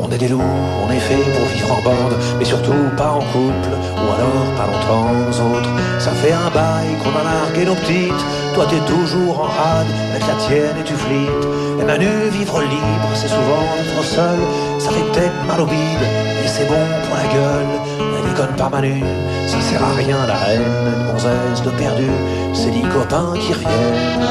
On est des loups, on est fait pour vivre en bande, mais surtout pas en couple, ou alors pas longtemps aux autres. Ça fait un bail qu'on a largué nos petites. Toi t'es toujours en rade avec la tienne et tu flittes. Et Manu, vivre libre, c'est souvent vivre seul. Ça fait peut-être mal au bide, mais c'est bon pour la gueule. Elle déconne pas Manu, ça sert à rien la reine. Une gonzesse de perdu, c'est 10 copains qui reviennent.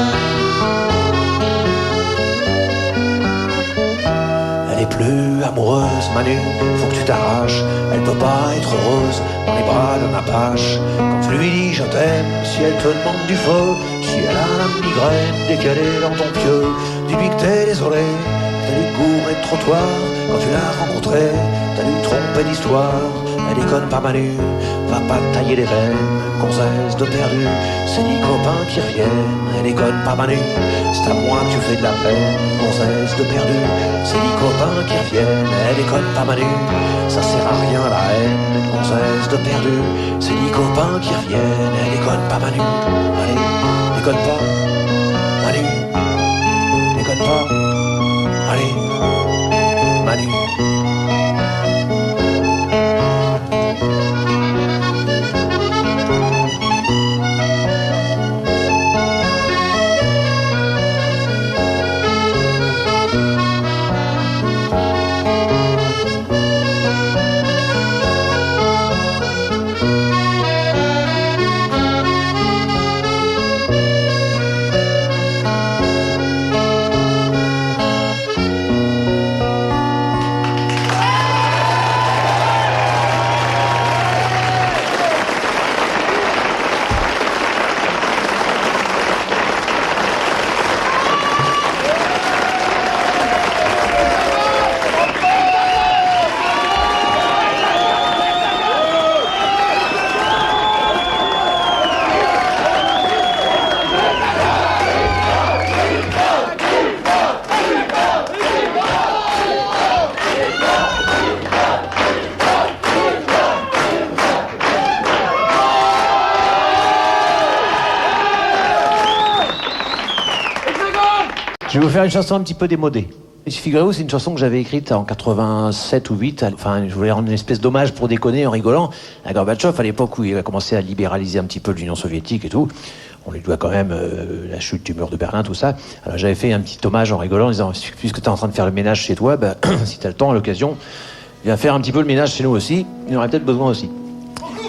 Elle est plus amoureuse, Manu, faut que tu t'arraches. Elle peut pas être heureuse dans les bras d'un apache. Quand tu lui dis je t'aime, si elle te demande du feu, si elle a la migraine dès qu'elle est dans ton pieu, dis-lui que t'es désolé, t'as dû courir de trottoir. Quand tu l'as rencontrée, t'as dû tromper d'histoire. Elle déconne pas Manu, va pas te tailler les veines. Une gonzesse de perdu, c'est 10 copains qui reviennent. Elle déconne pas Manu, c'est à moi que tu fais de la peine. Une gonzesse de perdu, c'est 10 copains qui reviennent. Elle déconne pas Manu, ça sert à rien la haine. Une gonzesse de perdu, c'est 10 copains qui reviennent. Elle déconne pas Manu, allez, déconne pas Manu, déconne pas, allez, Manu. Je vais vous faire une chanson un petit peu démodée. Figurez-vous, c'est une chanson que j'avais écrite en 87 ou 8. Enfin, je voulais rendre une espèce d'hommage pour déconner en rigolant à Gorbatchev, à l'époque où il a commencé à libéraliser un petit peu l'Union soviétique et tout. On lui doit quand même la chute du mur de Berlin, tout ça. Alors j'avais fait un petit hommage en rigolant en disant, puisque tu es en train de faire le ménage chez toi, bah, si tu as le temps, à l'occasion, viens faire un petit peu le ménage chez nous aussi. Il en aurait peut-être besoin aussi.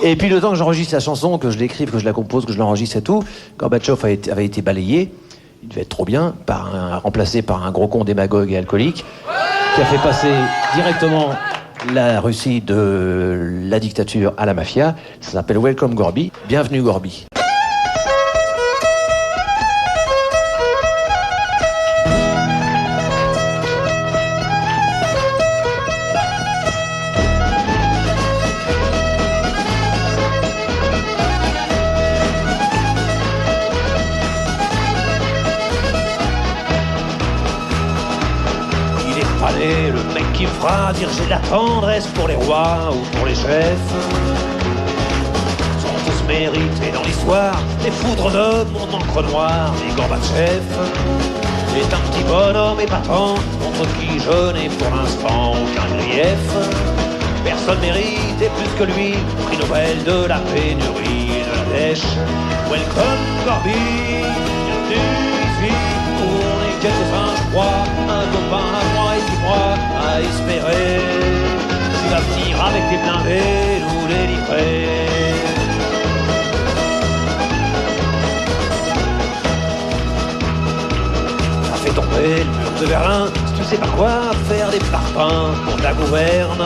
Et puis le temps que j'enregistre la chanson, que je l'écrive, que je la compose, que je l'enregistre et tout, Gorbatchev avait été balayé. Il devait être trop bien, remplacé par un gros con démagogue et alcoolique, qui a fait passer directement la Russie de la dictature à la mafia. Ça s'appelle Welcome Gorby. Bienvenue Gorby. Le mec qui me fera dire j'ai de la tendresse pour les rois ou pour les chefs. Sont tous mérités dans l'histoire les foudres de mon encre noire. Et Gorbatchev est un petit bonhomme épatant contre qui je n'ai pour l'instant aucun grief. Personne méritait plus que lui prix Nobel de la pénurie et de la dèche. Welcome Gorby, bienvenue ici. On est quelques-uns, je crois, un copain à moi et puis moi à espérer. Tu vas venir avec tes blindés, nous les livrer. Ça fait tomber le mur de Berlin, si tu sais pas quoi faire des parpaings pour ta gouverne.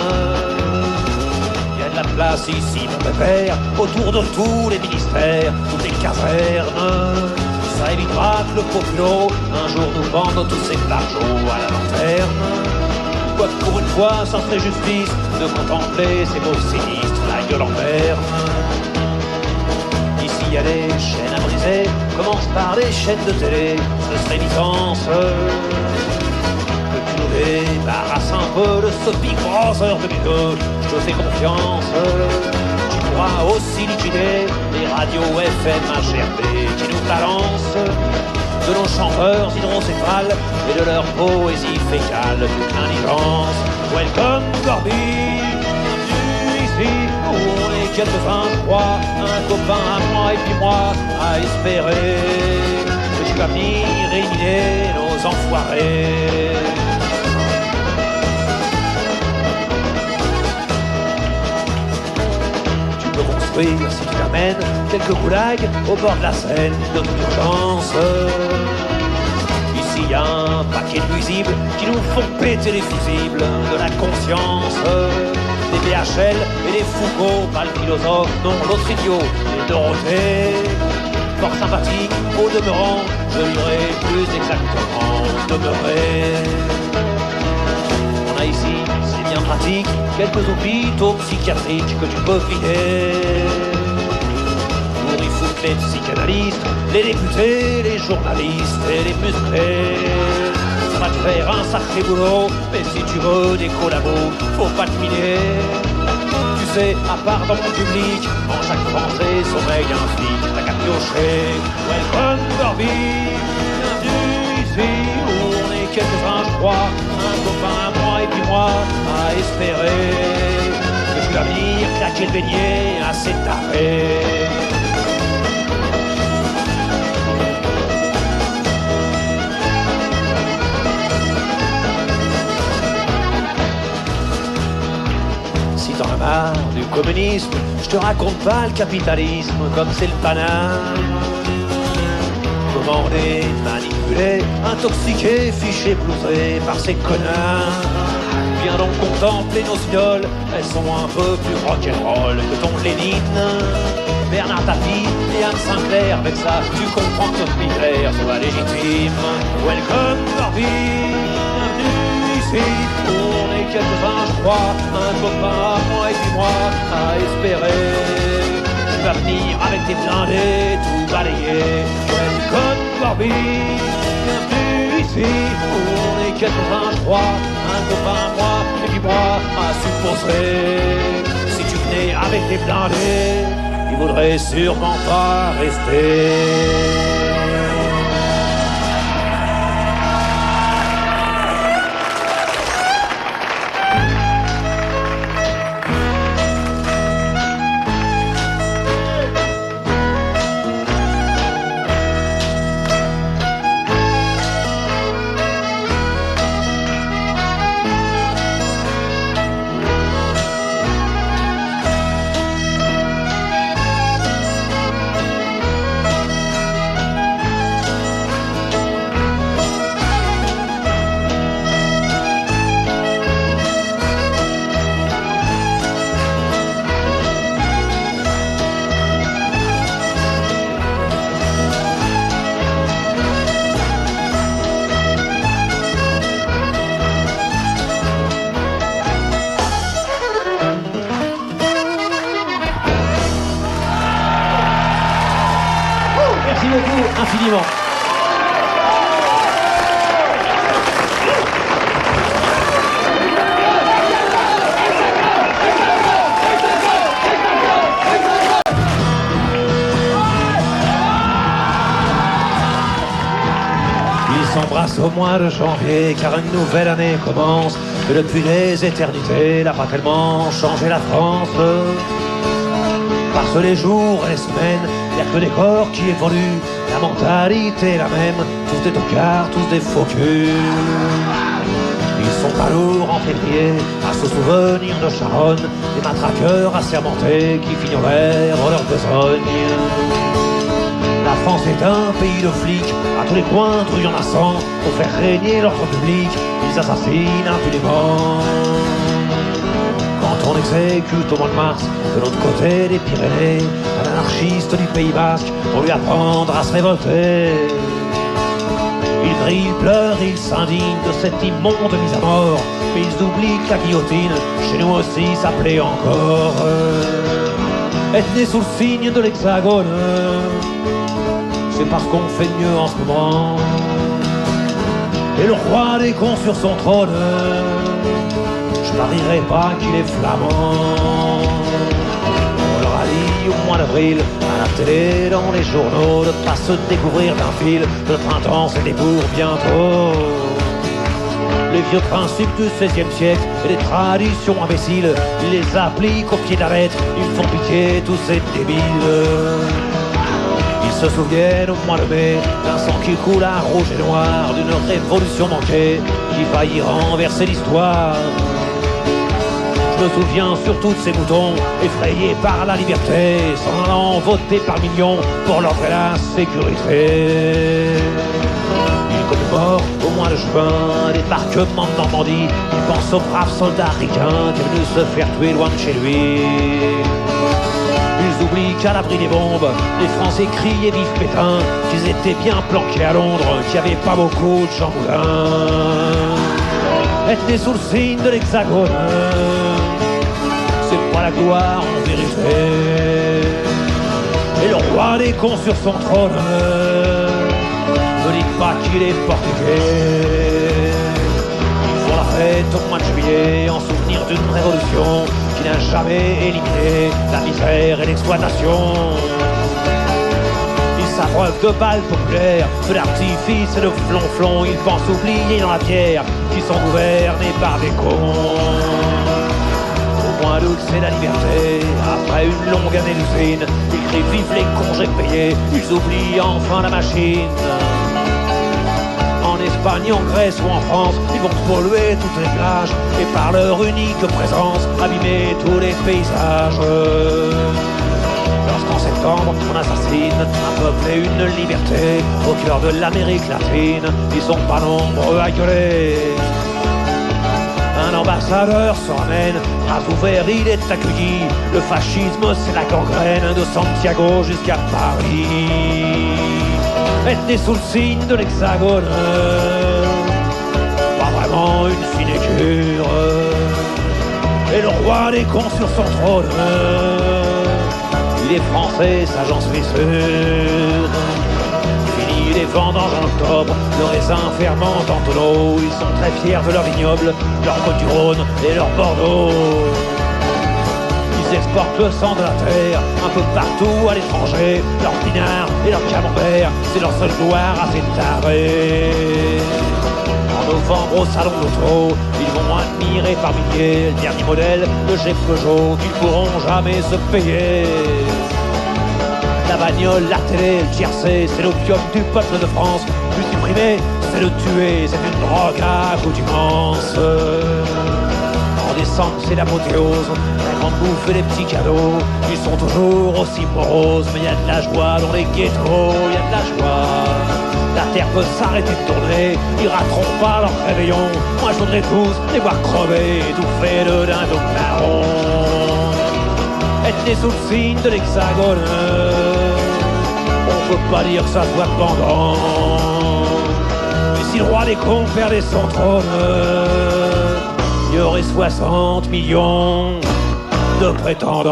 Y a de la place ici, mon pépère, autour de tous les ministères, toutes les casernes. Ça évitera que le populo un jour nous vende tous ces barjots à la lanterne. Quoique pour une fois, ça ferait justice de contempler ces mots sinistres, la gueule en berne. Ici y a des chaînes à briser, commence par des chaînes de télé, ce serait licence. Que tu nous débarrasses un peu de ce Big Brother 2002, je te fais confiance. Tu pourras aussi liquider les radios FM HRP qui nous balancent de nos chanteurs hydrocéphales et de leur poésie fécale toute l'indigence. Welcome Gorby, bienvenue ici où on est quelques-uns, je crois, un copain à moi et puis moi à espérer que tu vas venir éliminer nos enfoirés. Si tu amènes quelques goulags au bord de la Seine de toute urgence. Ici y a un paquet de nuisibles qui nous font péter les fusibles de la conscience. Des BHL et des Foucault, pas le philosophe, non l'autre idiot, les Dorothée. Fort sympathique, au demeurant, je dirais plus exactement demeurer. On a ici, c'est bien pratique, quelques hôpitaux psychiatriques que tu peux vider. Pour y foutre les psychanalystes, les députés, les journalistes et les musclés. Ça va te faire un sacré boulot, mais si tu veux des collabos, faut pas te miner. Tu sais, à part dans mon public, en chaque Français sommeille un flic, t'as qu'à piocher. Welcome Gorby, bienvenue ici où on est quelques-uns, je crois, un copain à moi et puis moi à espérer que tu vas venir claquer le beignet assez taré. Si t'en as marre du communisme, je te raconte pas le capitalisme comme c'est le paname. Comment on est manipulé, intoxiqué, fiché, blousé par ces connards. Viens donc contempler nos idoles, elles sont un peu plus rock'n'roll que ton Lénine. Bernard Tapie et Anne Sinclair, avec ça tu comprends que notre militaire soit légitime. Welcome Gorby, bienvenue ici, où on est quelques-uns je crois, un copain à moi et puis moi à espérer. Tu vas venir avec tes blindés, tout balayer. Welcome Gorby, bienvenue ici, où on est quelques-uns je crois, un copain à moi et puis moi à supposer. Si tu venais avec tes blindés, il voudrait sûrement pas rester. beaucoup infiniment. Ils s'embrassent au mois de janvier, car une nouvelle année commence. Et depuis les éternités, n'a pas tellement changé la France. Parce que les jours et les semaines, il n'y a que des corps qui évoluent. La mentalité est la même, tous des tocards, tous des faux culs. Ils sont pas lourds en février, à se souvenir de Charonne, des matraqueurs assermentés qui ignorèrent leur besogne. La France est un pays de flics, à tous les coins truand à sang, pour faire régner l'ordre public, ils assassinent impunément. Quand on exécute au mois de mars, de l'autre côté des Pyrénées, un anarchiste du Pays Basque, pour lui apprendre à se révolter. Ils crient, ils pleurent, ils s'indignent de cette immonde mise à mort, mais ils oublient que la guillotine, chez nous aussi, s'appelait encore. Être né sous le signe de l'Hexagone, c'est parce qu'on fait mieux en ce moment. Et le roi des cons sur son trône, je parierais pas qu'il est flamand. On leur a dit au mois d'avril, à la télé, dans les journaux, de pas se découvrir d'un fil. Le printemps c'était pour bientôt. Les vieux principes du XVIe siècle et les traditions imbéciles, ils les appliquent au pied de la lettre, ils font pitié tous ces débiles. Ils se souviennent au mois de mai d'un sang qui coule à rouge et noir, d'une révolution manquée qui faillit renverser l'histoire. Je me souviens surtout de ces moutons effrayés par la liberté, s'en allant voter par millions pour l'ordre et la sécurité. Ils commémorent au mois de juin un débarquement de Normandie. Ils pensent aux braves soldats ricains qui est venu se faire tuer loin de chez lui. Ils oublient qu'à l'abri des bombes, les Français criaient vive Pétain, qu'ils étaient bien planqués à Londres, qu'il n'y avait pas beaucoup de chamboulins. Être né sous le signe de l'Hexagone, c'est pas la gloire en vérité. Et le roi des cons sur son trône, ne dites pas qu'il est portugais. Ils font la fête au mois de juillet en souvenir d'une révolution qui n'a jamais éliminé la misère et l'exploitation. Ils s'abreuvent de balles populaires, de l'artifice et de flonflon. Ils pensent oublier dans la pierre qu'ils sont gouvernés par des cons. Au mois d'août c'est la liberté, après une longue année d'usine, ils crient vive les congés payés, ils oublient enfin la machine. En Espagne, en Grèce ou en France, ils vont polluer toutes les plages et par leur unique présence abîmer tous les paysages. Lorsqu'en septembre on assassine un peuple et une liberté au cœur de l'Amérique latine, ils sont pas nombreux à gueuler. Un ambassadeur se ramène, bras ouverts, il est accueilli. Le fascisme c'est la gangrène de Santiago jusqu'à Paris. Être né sous le signe de l'Hexagone, pas vraiment une sinécure. Et le roi des cons sur son trône, il est français, ça j'en suis sûr. Fini les vendanges en octobre, le raisin fermente en tonneau. Ils sont très fiers de leur vignoble, leur côte du Rhône et leur Bordeaux. Ils exportent le sang de la terre un peu partout à l'étranger. Leur pinard et leur camembert, c'est leur seule gloire à ces tarés. En novembre au salon de l'auto, ils vont admirer par milliers le dernier modèle, le Jeep Peugeot qu'ils pourront jamais se payer. La bagnole, la télé, le tiercé, c'est l'opium du peuple de France. Le supprimer, c'est le tuer, c'est une drogue à accoutumance. En décembre, c'est l'apothéose, la grande bouffe et les petits cadeaux. Ils sont toujours aussi moroses, mais il y a de la joie dans les ghettos, il y a de la joie. La terre peut s'arrêter de tourner, ils rateront pas leur réveillon. Moi je voudrais tous les voir crever, étouffés de dindons marrons. Être né sous le signe de l'Hexagone, on peut pas dire que ça soit pendant. Mais si le roi des cons perdait son trône, il y aurait 60 millions de prétendants.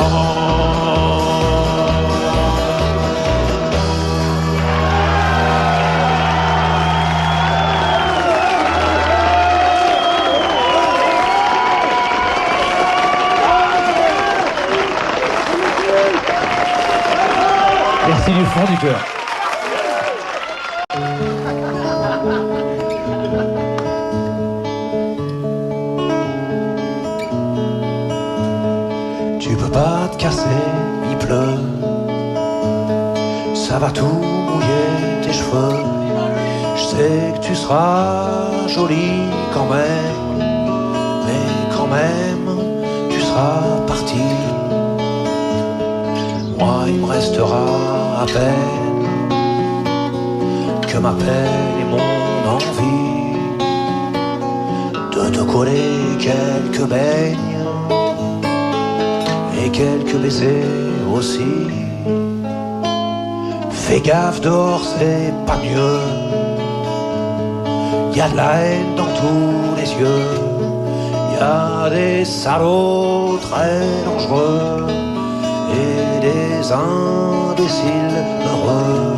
Merci du fond du cœur. Tu peux pas te casser, il pleut. Ça va tout mouiller tes cheveux. Je sais que tu seras jolie quand même, mais quand même tu seras parti. Moi il me restera à peine que ma peine et mon envie de te coller quelques beignes et quelques baisers aussi. Fais gaffe, dehors c'est pas mieux. Y'a de la haine dans tous les yeux. Y'a des salauds très dangereux et des imbéciles heureux.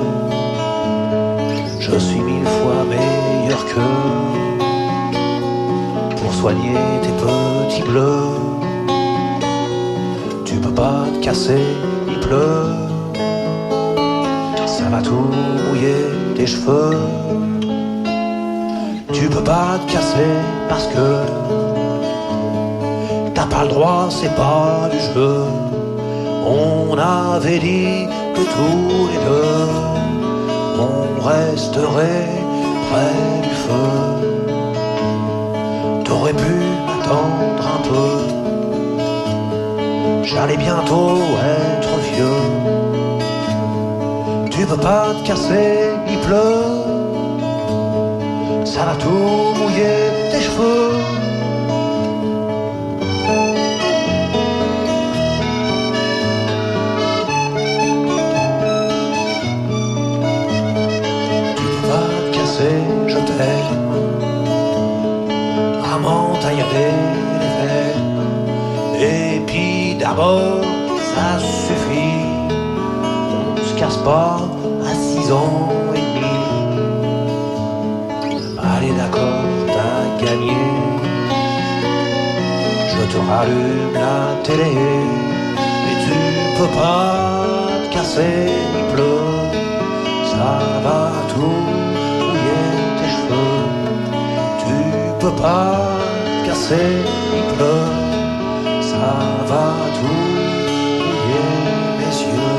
Je suis 1000 fois meilleur qu'eux pour soigner tes petits bleus. Tu peux pas te casser, il pleut. Ça va tout mouiller tes cheveux. Tu peux pas te casser parce que t'as pas le droit, c'est pas du jeu. On avait dit que tous les deux on resterait près du feu. T'aurais pu m'attendre un peu. J'allais bientôt être vieux. Tu peux pas te casser, il pleut. Ça va tout mouiller tes cheveux. Tu peux pas te casser, je t'aime. Amant tailladé les veines. Et puis d'abord, ça suffit. On se casse pas à 6 ans et demi. Allez d'accord, t'as gagné. Je te rallume la télé. Mais tu peux pas te casser, il pleut. Ça va tout mouiller tes cheveux. Tu peux pas te casser, il pleut. Ça va tout mouiller mes yeux.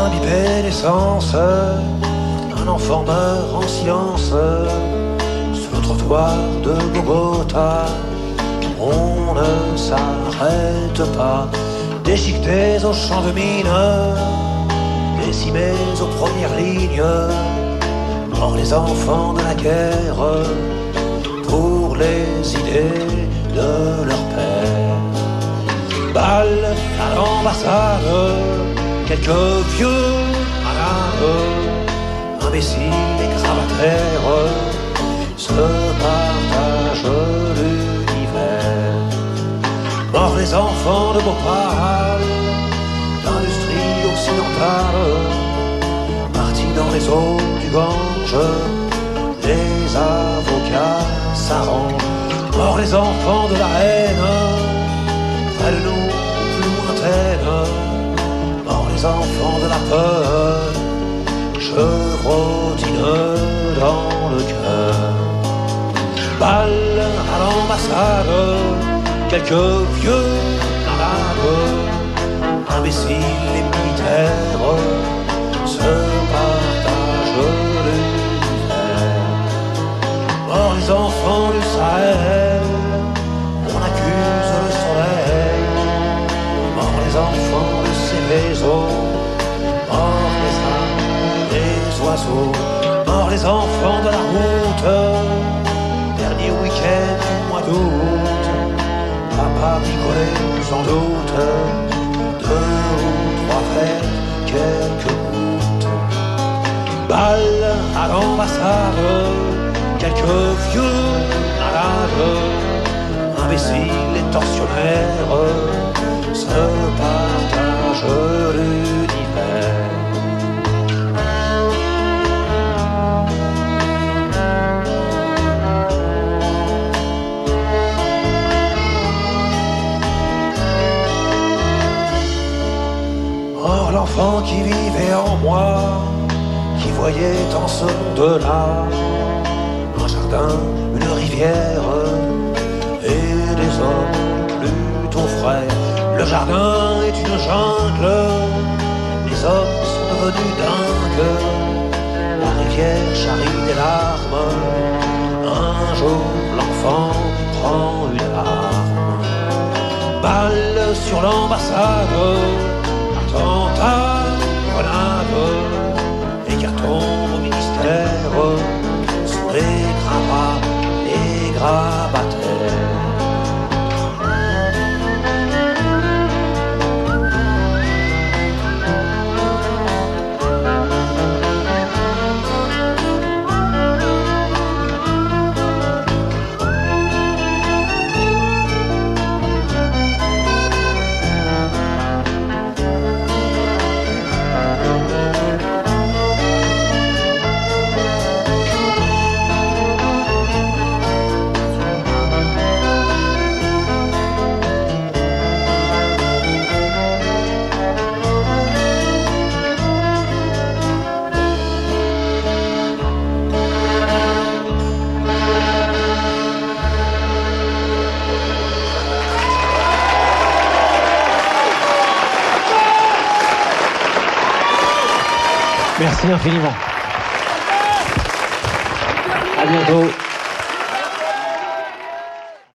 Imbibé d'essence, un enfant meurt en silence sur le trottoir de Bogota. On ne s'arrête pas, déchiquetés aux champs de mine, décimés aux premières lignes, morts les enfants de la guerre pour les idées de leur père. Balles à l'ambassade, quelques vieux malades, imbéciles et gravataires, se partagent l'univers. Morts les enfants de Bhopal, d'industrie occidentale, partis dans les eaux du Gange, les avocats s'arrangent. Morts les enfants de la haine, près de nous ou plus lointaines. Les enfants de la peur, chevrotineux dans le cœur. Balles à l'ambassade, quelques vieux malades, imbéciles et militaires, se partagent l'univers. Morts les enfants du Sahel, on accuse le soleil. Morts les enfants de ces maisons, morts les âmes, les oiseaux, morts les enfants de la route, dernier week-end du mois d'août, papa picolait sans doute, de à l'ambassade, quelques vieux malades, imbéciles et tortionnaires, se partagent l'univers. Or l'enfant qui vivait en moi, qui voyait en ce monde-là un jardin, une rivière et des hommes plutôt frais. Le jardin est une jungle, les hommes sont devenus dingues, la rivière charrie des larmes. Un jour l'enfant prend une arme, balle sur l'ambassade, attentat, grenade, et carton au ministère, sous les gravats, les gravataires. Merci infiniment. À bientôt.